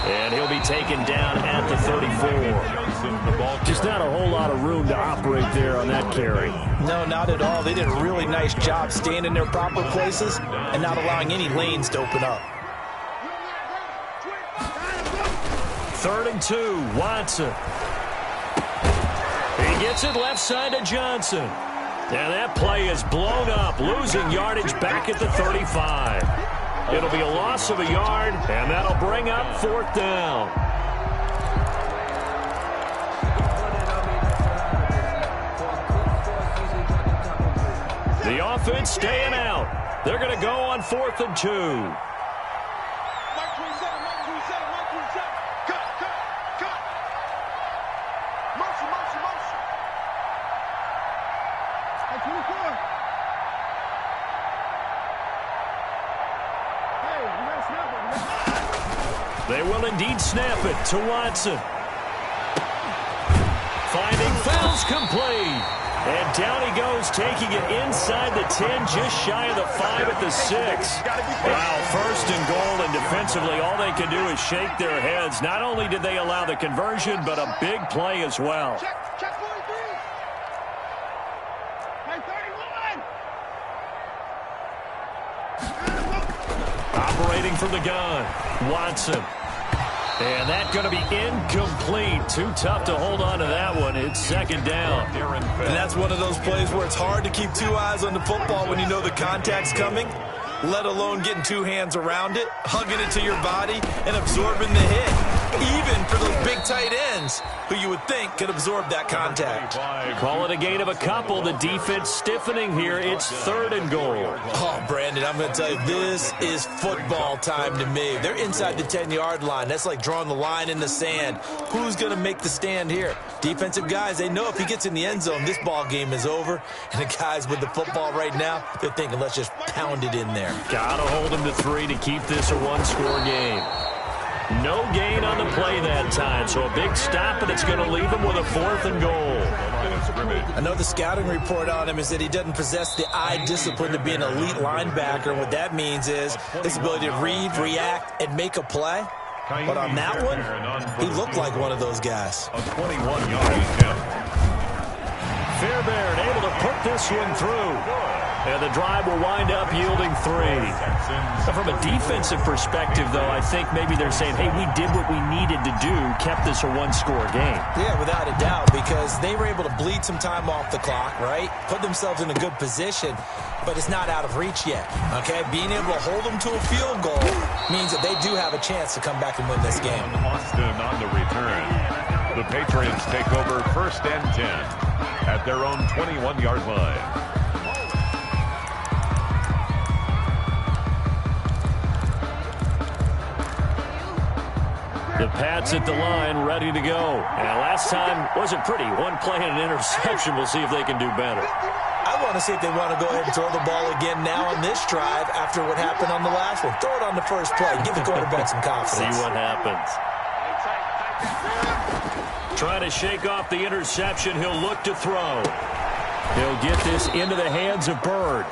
And he'll be taken down at the 34. Just not a whole lot of room to operate there on that carry. No, not at all. They did a really nice job staying in their proper places and not allowing any lanes to open up. 3rd and 2, Watson. He gets it left side to Johnson. And that play is blown up, losing yardage back at the 35. It'll be a loss of a yard, and that'll bring up 4th down. The offense staying out. They're going to go on 4th and 2. They will indeed snap it to Watson. Finding Fells complete. And down he goes, taking it inside the 10, just shy of the 5 at the 6. Wow, 1st and goal, and defensively all they can do is shake their heads. Not only did they allow the conversion, but a big play as well. Check 43. Hey, 31. Operating from the gun, Watson. And that's going to be incomplete. Too tough to hold on to that one. It's 2nd down. And that's one of those plays where it's hard to keep 2 eyes on the football when you know the contact's coming, let alone getting 2 hands around it, hugging it to your body, and absorbing the hit. Even for those big tight ends who you would think could absorb that contact. Call it a gain of a couple. The defense stiffening here. It's 3rd and goal. Oh, Brandon, I'm going to tell you, this is football time to me. They're inside the 10-yard line. That's like drawing the line in the sand. Who's going to make the stand here? Defensive guys, they know if he gets in the end zone, this ball game is over. And the guys with the football right now, they're thinking, let's just pound it in there. Got to hold him to 3 to keep this a 1-score game. No gain on the play that time, so a big stop, and it's going to leave him with a 4th and goal. I know the scouting report on him is that he doesn't possess the eye discipline to be an elite linebacker, and what that means is his ability to read, react, and make a play. But on that one, he looked like one of those guys. A 21-yard attempt. Fairbairn able to put this one through. And the drive will wind up yielding 3. So from a defensive perspective, though, I think maybe they're saying, hey, we did what we needed to do, kept this a one-score game. Yeah, without a doubt, because they were able to bleed some time off the clock, right? Put themselves in a good position, but it's not out of reach yet, okay? Being able to hold them to a field goal means that they do have a chance to come back and win this game. Austin on the return. The Patriots take over 1st and 10 at their own 21-yard line. The Pats at the line, ready to go. And last time wasn't pretty. One play and an interception. We'll see if they can do better. I want to see if they want to go ahead and throw the ball again now on this drive after what happened on the last one. Throw it on the first play. Give the quarterback some confidence. See what happens. Trying to shake off the interception. He'll look to throw. He'll get this into the hands of Bird.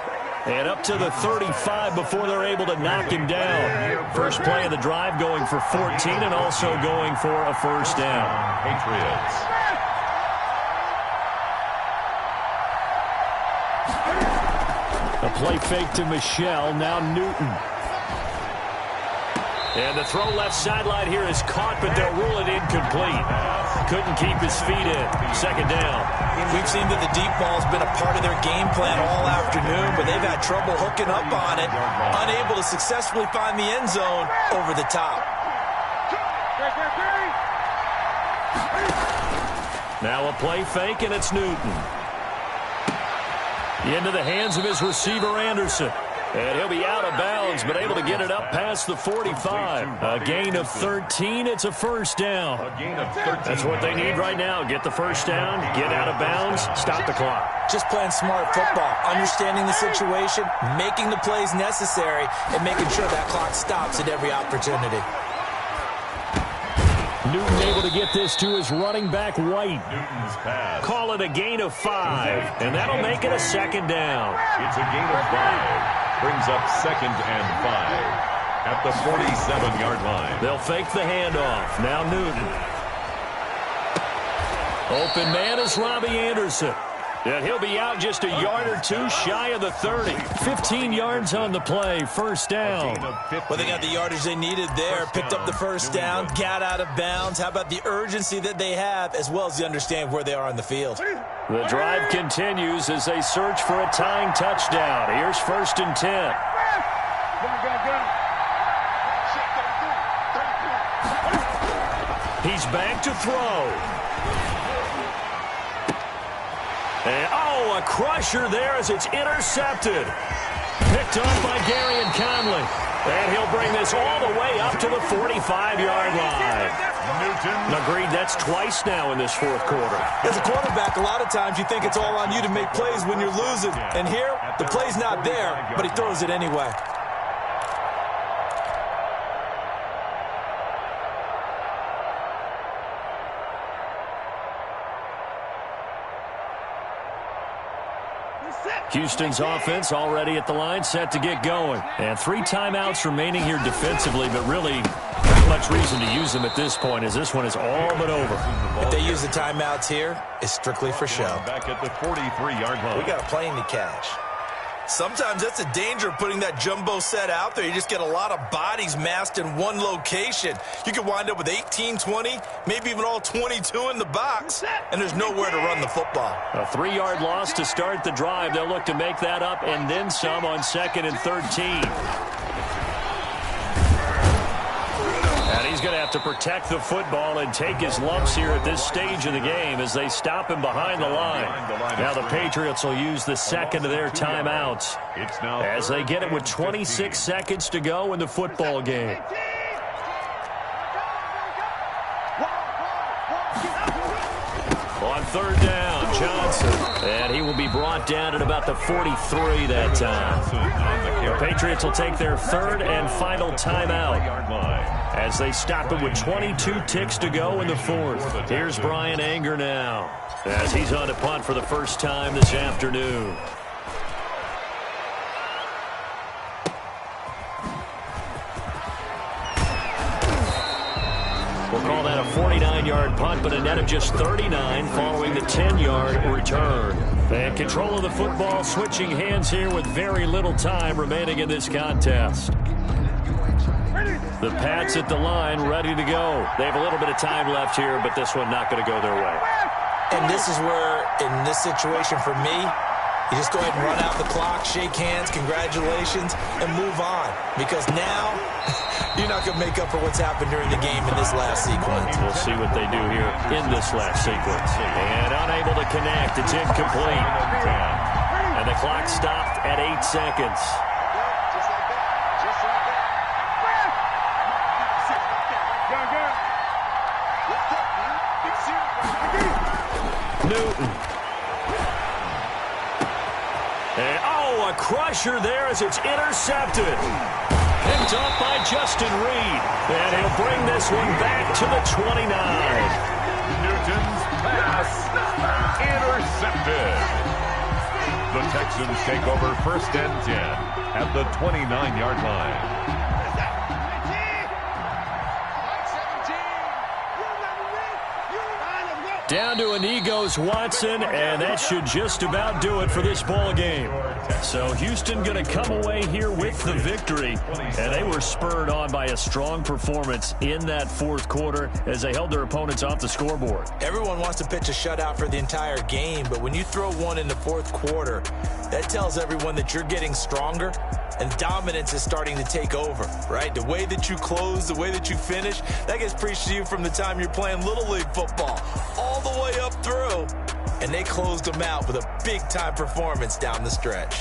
And up to the 35 before they're able to knock him down. First play of the drive going for 14 and also going for a first down. Patriots. A play fake to Michelle, now Newton. And the throw left sideline here is caught, but they'll rule it incomplete. Couldn't keep his feet in. Second down. We've seen that the deep ball's been a part of their game plan all afternoon, but they've had trouble hooking up on it, unable to successfully find the end zone over the top. Now a play fake, and it's Newton. Into the hands of his receiver, Anderson. And he'll be out of bounds, but able to get it up past the 45. A gain of 13. It's a first down. A gain of 13. That's what they need right now. Get the first down, get out of bounds, stop the clock. Just playing smart football, understanding the situation, making the plays necessary, and making sure that clock stops at every opportunity. Newton able to get this to his running back, White. Newton's pass. Call it a gain of 5, and that'll make it a second down. It's a gain of 5. Brings up 2nd and 5 at the 47-yard line. They'll fake the handoff. Now Newton. Open man is Robbie Anderson. And he'll be out just a yard or two shy of the 30. 15 yards on the play. First down. Well, they got the yardage they needed there. Picked up the first down. Got out of bounds. How about the urgency that they have as well as the understand where they are on the field? The drive continues as they search for a tying touchdown. Here's 1st and 10. He's back to throw. And, a crusher there as it's intercepted. Picked up by Gary and Conley. And he'll bring this all the way up to the 45-yard line. Newton. Agreed, that's twice now in this fourth quarter. As a quarterback, a lot of times you think it's all on you to make plays when you're losing. And here, the play's not there, but he throws it anyway. Houston's offense already at the line, set to get going. And 3 timeouts remaining here defensively, but really not much reason to use them at this point as this one is all but over. If they use the timeouts here, it's strictly for show. Back at the 43-yard line. We got a plane to catch. Sometimes that's the danger of putting that jumbo set out there. You just get a lot of bodies massed in one location. You could wind up with 18, 20, maybe even all 22 in the box, and there's nowhere to run the football. A 3-yard loss to start the drive. They'll look to make that up and then some on 2nd and 13. And he's going to have to protect the football and take his lumps here at this stage of the game as they stop him behind the line. Now the Patriots will use the second of their timeouts as they get it with 26 seconds to go in the football game. On 3rd down, Johnson. And he will be brought down at about the 43 that time. The Patriots will take their 3rd and final timeout as they stop it with 22 ticks to go in the 4th. Here's Brian Anger now as he's on to punt for the first time this afternoon. We'll call that a 49-yard punt, but a net of just 39 following the 10-yard return. And control of the football, switching hands here with very little time remaining in this contest. The Pats at the line, ready to go. They have a little bit of time left here, but this one not going to go their way. And this is where, in this situation for me, you just go ahead and run out the clock, shake hands, congratulations, and move on. Because now, you're not going to make up for what's happened during the game in this last sequence. We'll see what they do here in this last sequence. And unable to connect. It's incomplete. And the clock stopped at 8 seconds. Newton. And, oh, a crusher there as it's intercepted. Picked up by Justin Reed. And he'll bring this one back to the 29. Newton's pass intercepted. The Texans take over 1st and 10 at the 29-yard line. Down to Inigos Watson, and that should just about do it for this ball game. So Houston going to come away here with the victory, and they were spurred on by a strong performance in that 4th quarter as they held their opponents off the scoreboard. Everyone wants to pitch a shutout for the entire game, but when you throw one in the 4th quarter, that tells everyone that you're getting stronger and dominance is starting to take over, right? The way that you close, the way that you finish, that gets preached to you from the time you're playing Little League football all the way up through. And they closed them out with a big-time performance down the stretch.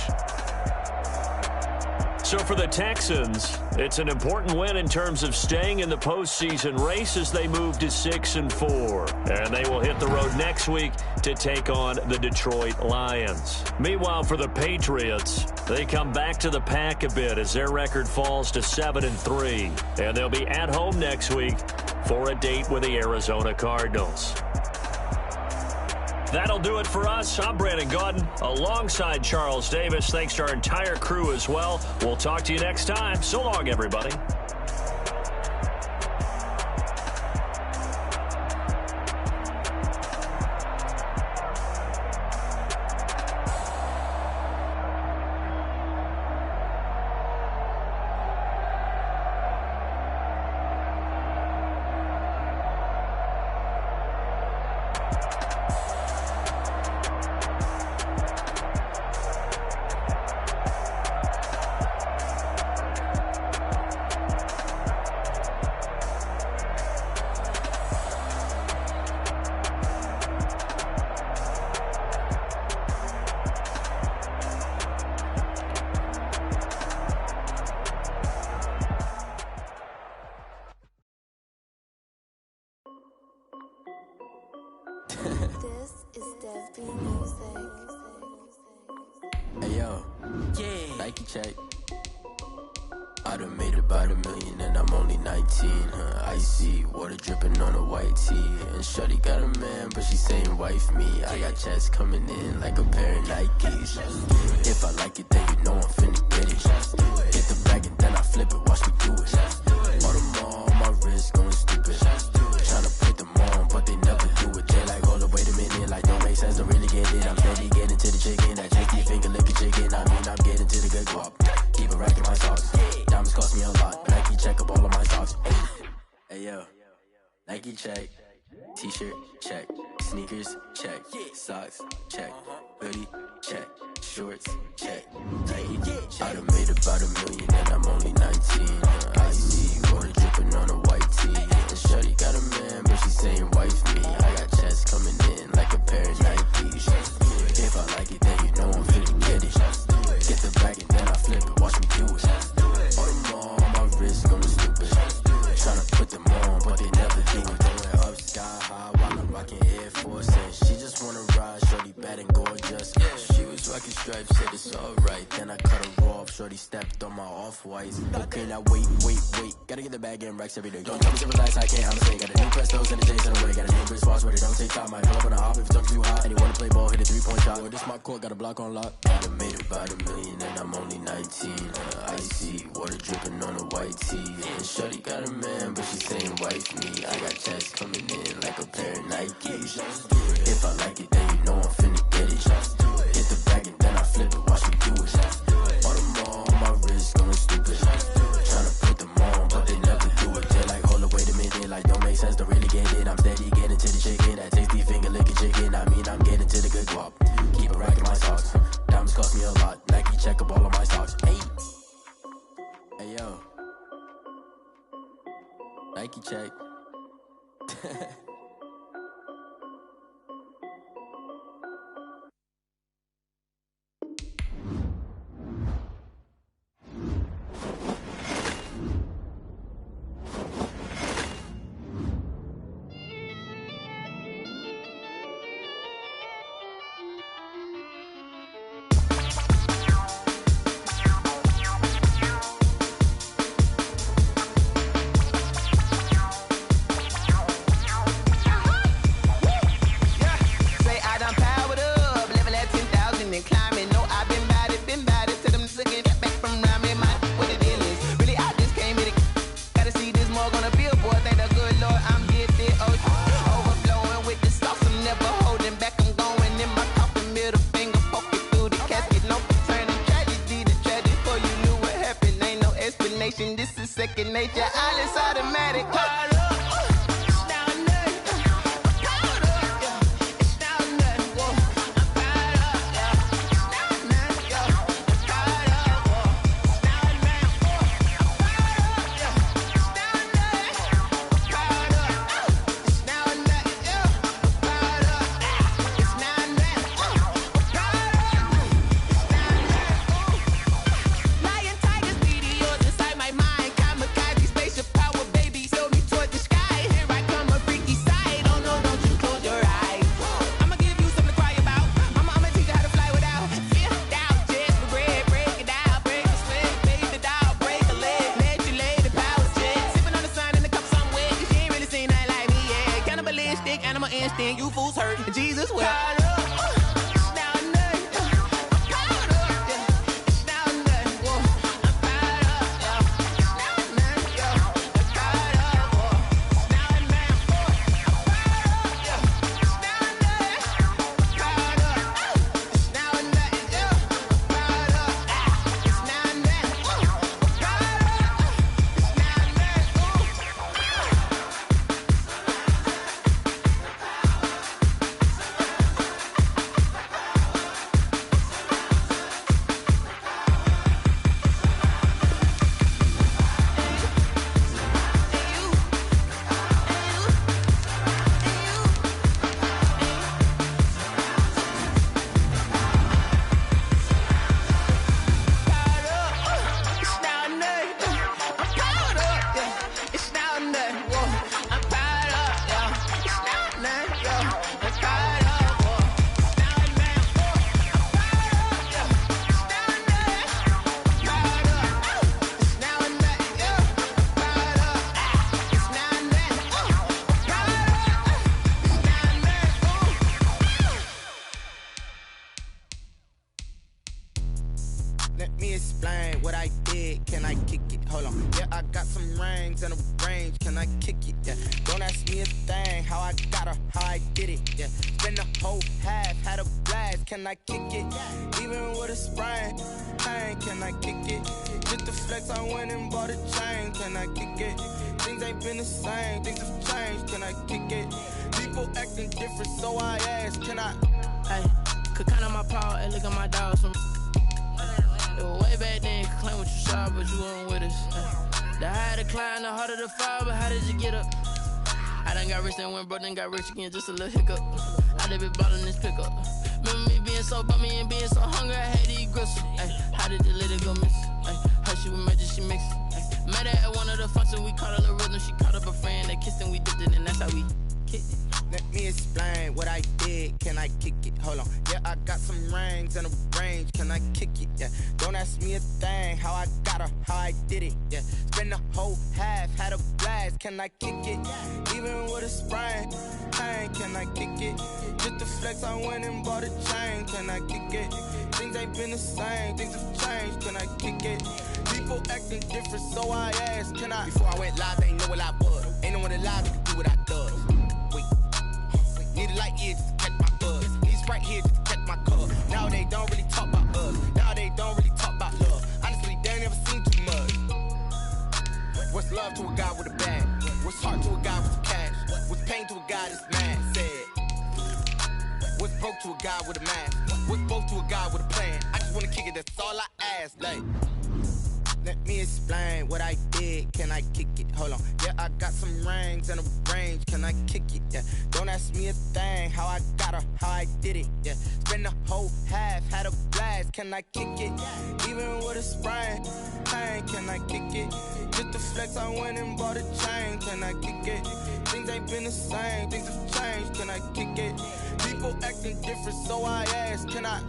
So for the Texans, it's an important win in terms of staying in the postseason race as they move to 6-4. And they will hit the road next week to take on the Detroit Lions. Meanwhile, for the Patriots, they come back to the pack a bit as their record falls to 7-3. And they'll be at home next week for a date with the Arizona Cardinals. That'll do it for us. I'm Brandon Gaudin alongside Charles Davis. Thanks to our entire crew as well. We'll talk to you next time. So long, everybody. This is Dev B Music. Hey yo, yeah, Nike check. I done made about $1 million and I'm only 19. Icy water dripping on a white tee. And shawty got a man, but she saying wife me. I got checks coming in like a pair of Nikes. If I like it, then you know I'm finna get it. Get the bag and then I flip it, watch me do it. All them on my wrist going stupid. Tryna put them on, but they never do it. They like, hold up, wait a minute, like don't make sense, don't really get it. I'm steady getting to the chicken, that janky finger licking chicken. I mean, I'm getting to the good guap. Keep a rack in my socks. Diamonds cost me a lot. Nike check up all of my socks. Hey yo, Nike check. T-shirt check. Sneakers check. Socks check. Hoodie check. Shorts check. Nike check. I done made about $1 million and I'm only 19. I see water dripping on a white tee. And shawty got a man, but she saying wife me. I got checks coming in like a pair of Nikes. If I like it, then you know I'm finna get it. Get the bag and then I flip it, watch me do it. All them on my wrist going stupid. Tryna put them on, but they never do it. Going up sky high while I'm rocking Air Force. And she just wanna ride, shorty bad and gorgeous. She was rocking stripes, said it's alright. Then I cut her off, shorty stepped on my off-whites. Okay, now wait. Gotta get the bag and racks every day. Don't tell me to relax, I can't, I'm saying. Got a new Prestos and a Jason away. Got a new Chris Fox where they don't take time. Might pull up on a hop if it's too hot. And you wanna play ball, hit a 3-point shot. Well, this my court, got a block on lock. I done made about $1 million and I'm only 19. Icy water dripping on a white tee. And shawty got a man, but she saying wife me. I got checks coming in like a pair of Nikes. If I like it, then you know I'm finna get it. sense to really get it. I'm steady getting to the chicken. That tasty finger licking chicken. I mean, I'm getting to the good guap. Keep a rack in my socks. Diamonds cost me a lot. Nike check up all of my socks. Hey. Hey, yo. Nike check. This is second nature. All is automatic. You fools hurt. Jesus will. Let me explain what I did. Can I kick it? Hold on. Yeah, I got some rings and a range. Can I kick it? Yeah. Don't ask me a thing. How I got her, how I did it. Yeah. Spend the whole half, had a blast. Can I kick it? Even with a sprain, pain. Can I kick it? Just the flex, I went and bought a chain. Can I kick it? Things ain't been the same. Things have changed. Can I kick it? People acting different, so I ask. Can I? Hey, could count on my power and look at my dogs from. Way back then, could claim what you saw, but you weren't with us. The higher the climb, the harder the fall, but how did you get up? I done got rich, then went broke, then got rich again, just a little hiccup. I done been bottling this pickup. Remember me being so bummy and being so hungry, I had to eat gristle. How did the lady go miss? Her she was magic, she mixed. Met her at one of the functions, we caught a little rhythm, she caught up a friend, they kissed and we dipped it, and that's how we kicked it. Let me explain what I did. Can I kick it? Hold on. Yeah, I got some rings and a range. Can I kick it? Yeah. Don't ask me a thing. How I got her, how I did it. Yeah. Spend the whole half, had a blast. Can I kick it? Even with a sprain, pain. Can I kick it? Just the flex, I went and bought a chain. Can I kick it? Things ain't been the same. Things have changed. Can I kick it? People acting different, so I asked. Can I? Before I went live, they ain't know what I was. Ain't no one alive that could do what I does. Need a light here just to catch my buzz. Need Sprite here just to catch my cup. Now they don't really talk about us. Now they don't really talk about love. Honestly, they ain't never seen too much. What's love to a guy with a bag? What's heart to a guy with some cash? broke to a guy with a mask. Was broke to a guy with a plan. I just wanna kick it, that's all I ask. Like, let me explain what I did. Can I kick it? Hold on. Yeah, I got some rings and a range. Can I kick it? Yeah. Don't ask me a thing. How I got her, how I did it. Yeah. Spend the whole half, had a blast. Can I kick it? Even with a sprain. Pain, can I kick it? Just the flex, I went and bought a chain. Can I kick it? Things ain't been the same. Things have changed. Can I kick it? People acting different, so I ask. Can I?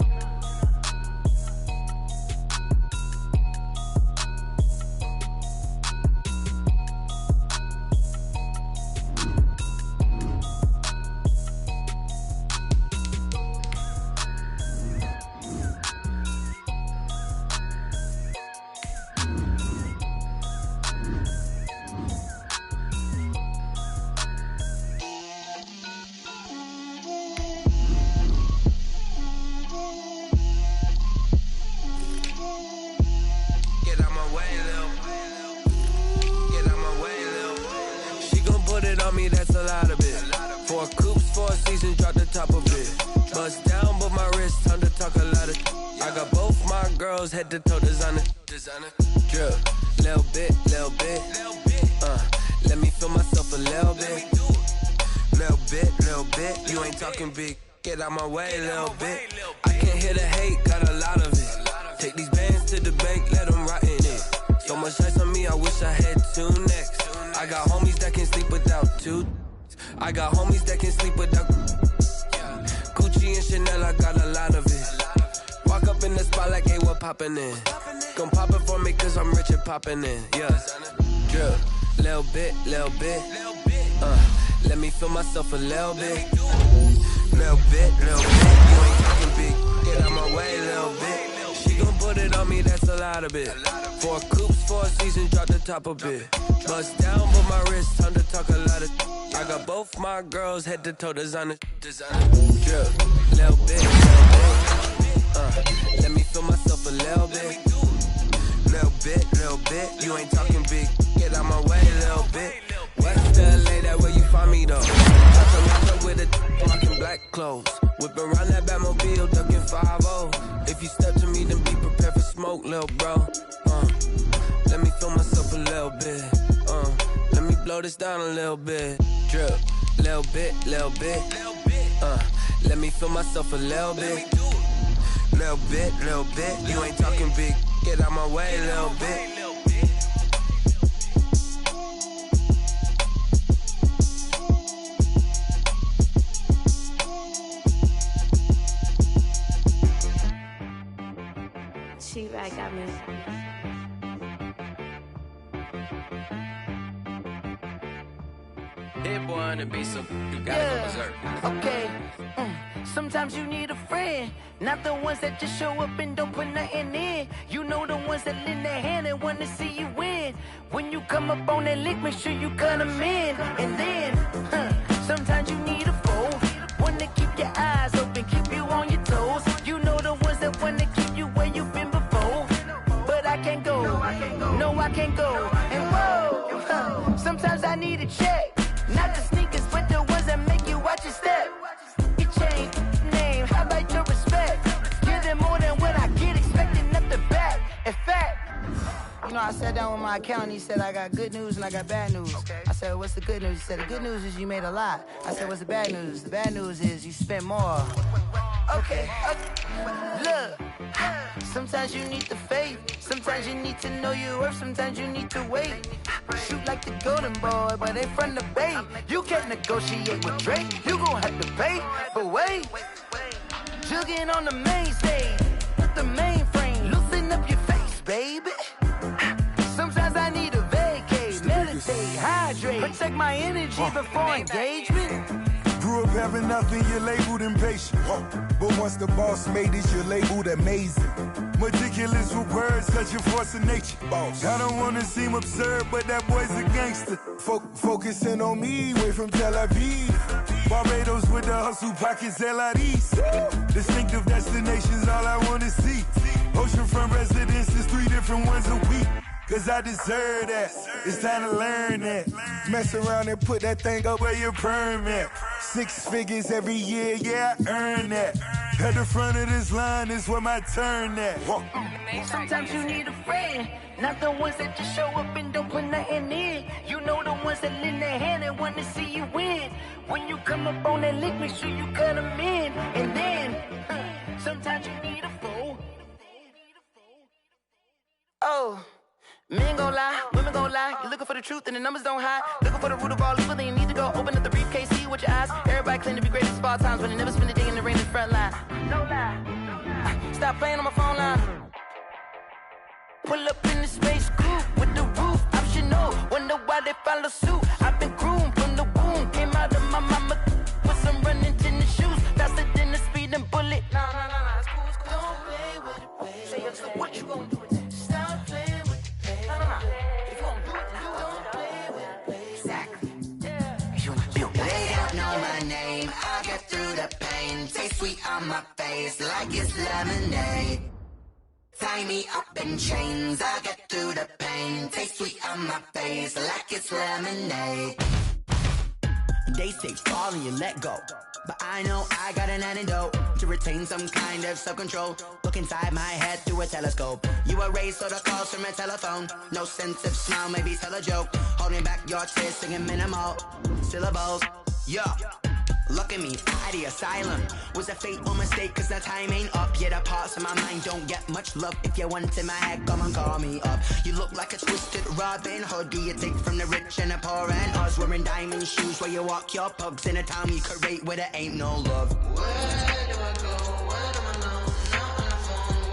Head to toe designer, drip, little bit, let me feel myself a little bit, you ain't talking big, get out my way, little bit, I can't hear the hate, got a lot of it, take these bands to the bank, let them rot in it, so much ice on me, I wish I had two necks, I got homies that can sleep without two, I got homies that can sleep without, Gucci and Chanel, I got a lot of it, walk up in the spot like, hey, what poppin' in? Gon' pop it for me cause I'm rich and poppin' in, yeah. Drip, little bit, let me feel myself a little bit. Little bit, you ain't talking big, get out my way, little bit. She gon' put it on me, that's a lot of it. 4 coops, 4 seasons, drop the top a bit. Bust down, but my wrist, time to talk a lot of. I got both my girls, head to toe designer. Drip, little bit, let me feel myself a little bit. Little bit, you ain't talking big, get out my way, little bit. West LA, that where you find me though. Touch up with a rockin' black clothes. Whip around that Batmobile, ducking 5-0. If you step to me, then be prepared for smoke, little bro. Let me feel myself a little bit. Let me blow this down a little bit. Drip, little bit. Let me feel myself a little bit. Little bit, you ain't talking big, get out my way, little bit. She right got me. Hit boy on the beat, so you gotta go berserk. Okay. Sometimes you need a friend, not the ones that just show up and don't put nothing in. You know the ones that lend their hand and want to see you win. When you come up on that lick, make sure you cut them in. And then, sometimes you need a foe, one to keep your eyes open, keep you on your toes. You know the ones that want to keep you where you've been before. But I can't go, no I can't go. And whoa, sometimes I need a check. Not the sneakers, but the ones that make you watch your step. You change name, how about your respect? Give them more than what I get, expecting nothing back. In fact, you know, I sat down with my accountant, he said I got good news and I got bad news. I said, what's the good news? He said, the good news is you made a lot. I said, what's the bad news? The bad news is you spent more. Okay. Look, sometimes you need the faith, sometimes you need to know your worth, sometimes you need to wait. Shoot like the golden boy, but they from the bay. You can't negotiate with Drake, you gon' have to pay. But wait, jugging on the main stage, the mainframe, loosen up your face, baby. Sometimes I need a vacate, meditate, hydrate, protect my energy before engagement. Grew up having nothing, you're labeled impatient. But once the boss made it, you're labeled amazing. Meticulous with words, such a force of nature. I don't wanna seem absurd, but that boy's a gangster. Focusing on me, way from Tel Aviv. Barbados with the hustle pockets, LIDs. Distinctive destinations, all I wanna see. Oceanfront residences, 3 different ones a week. Cause I deserve that, it's time to learn that. Mess around and put that thing up where your perm at. 6 figures every year, yeah, I earn that. At the front of this line is where my turn at. Sometimes you need a friend, not the ones that just show up and don't put nothing in. You know the ones that lend their hand and want to see you win. When you come up on that lick, make sure you cut them in. And then, sometimes you need a fool. Oh, men gon' lie, women gon' lie. You're looking for the truth and the numbers don't hide. Looking for the root of all evil, then you need to go open up the briefcase, see with your eyes. Everybody claim to be great at small times, but they never spend a day in the rain in the front line. No lie. Stop playing on my phone line. Pull up in the space coupe with the roof optional. Wonder why they follow suit. I've been groomed from the womb. Came out of my mama with some running tennis shoes. Faster than the speeding bullet. Nah, it's cool, it's cool. Don't play with it, baby. Say so what you gon' do with it? Stop playing with it, baby. Nah. If you gon' do it, then don't play with it, baby. Exactly. Yeah. They don't know my name. I get through the pain. Taste sweet on my face like it's lemonade. Tie me up in chains, I get through the pain. Taste sweet on my face like it's lemonade. They say fall and you let go, but I know I got an antidote to retain some kind of self-control. Look inside my head through a telescope. You erase all the calls from a telephone. No sense of smile, maybe tell a joke. Holding back your tears, singing minimal syllables. Yeah. Look at me, out of the asylum. Was a fate or mistake, cause the time ain't up. Yet the parts of my mind don't get much love. If you want in my head, come and call me up. You look like a twisted Robin Hood. Do you take from the rich and the poor and us? Wearing diamond shoes where you walk your pugs in a town you create where there ain't no love. Where do I go? Where do I know? Not on the phone.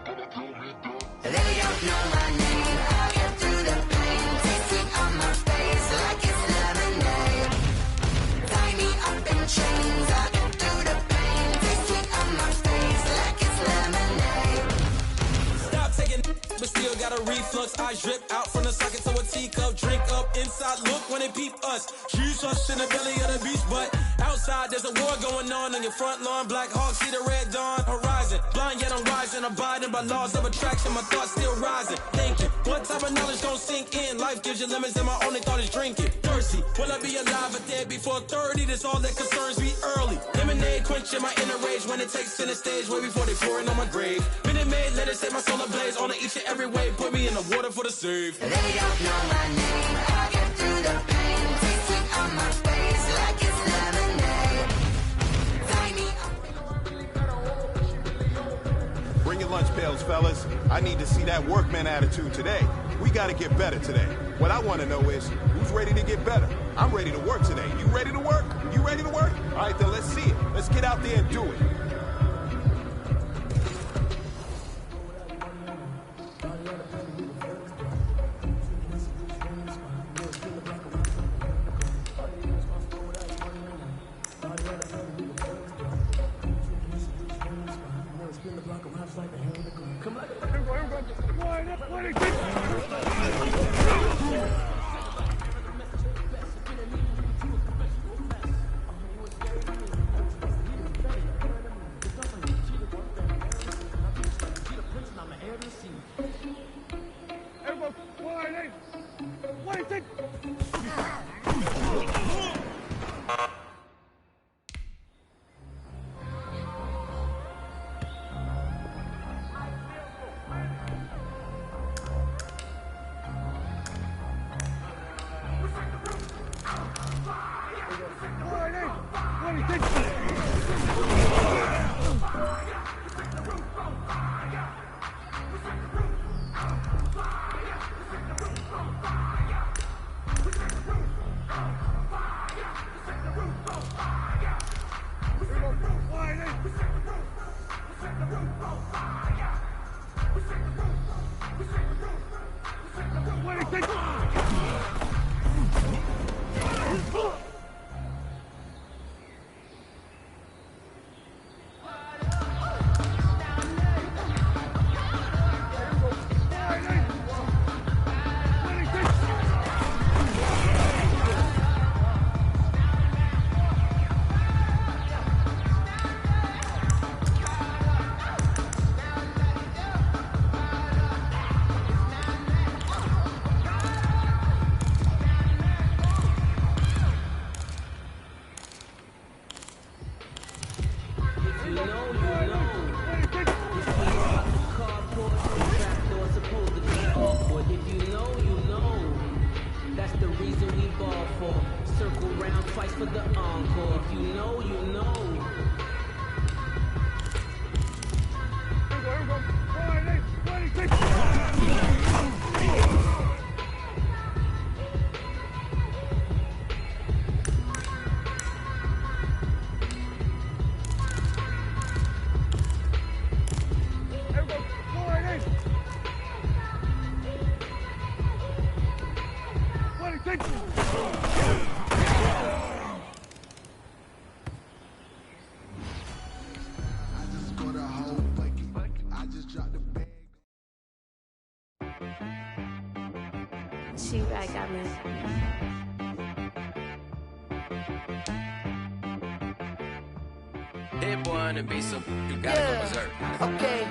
When I'm on my own. They don't know my name. I get through the pain. Taste sweet on my face like it's lemonade. Tie me up in chains. I get through the pain. Taste sweet on my face like it's lemonade. Stop taking, but still got a reflux. I drip out from the socket to a teacup. Drink up inside. Look when they peep us. Shoes us in the belly of the beach, but outside there's a war going on your front lawn. Black Hawk see the red dawn horizon. Blind yet I'm rising, abiding by laws of attraction. My thoughts still rising. Thinking, what type of knowledge gon' sink in? Life gives you lemons, and my only thought is drinking. Thirsty, will I be alive or dead before 30? That's all that concerns me early. Lemonade quenching my inner rage when it takes center stage way before they pour it on my grave. Minute Maid, let it set my soul ablaze. On each and every way, put me in the water for the save. They don't know my name. I get through the pain. Taste sweet on my face like it's lemonade. Tie me up. Bring your lunch pails, fellas. I need to see that workman attitude today. We gotta get better today. What I wanna know is, who's ready to get better? I'm ready to work today. You ready to work? You ready to work? All right, then let's see it. Let's get out there and do it. ball for? Circle round twice for the encore. If you know, you know. Here we go. 26. She right got me. Hit boy on the beat, so you gotta go berserk. Okay.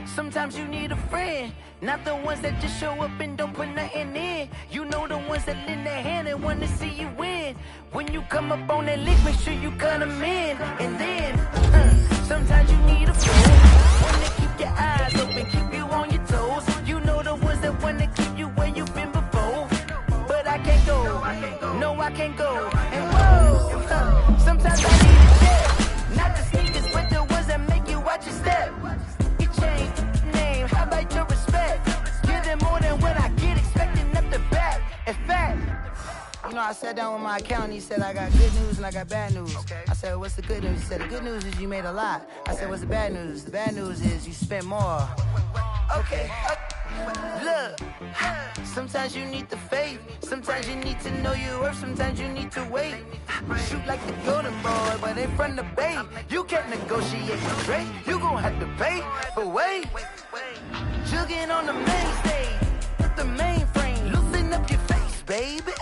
Sometimes you need a friend, not the ones that just show up and don't put nothing in. You know the ones that lend their hand and want to see you win. When you come up on that lick, make sure you cut them in. And then, sometimes you need a friend, one to keep your eyes open, keep you on your toes. You know the ones that want to keep you where you've been before. But I can't go, no I can't go. And whoa, sometimes I need a check, not the sneakers, but the ones that make you watch your step. Name, how about your respect? Give them more than what I get, expecting up the back. In fact, you know, I sat down with my accountant, he said I got good news and I got bad news. I said, what's the good news? He said, the good news is you made a lot. I said, what's the bad news? The bad news is you spent more. Okay. Look, sometimes you need the faith, sometimes you need to know your worth, sometimes you need to wait. Shoot like the golden boy, but in front of the bait, you can't negotiate with Drake, you gon' have to pay. But wait, jugging on the main stage, the mainframe, loosen up your face, baby.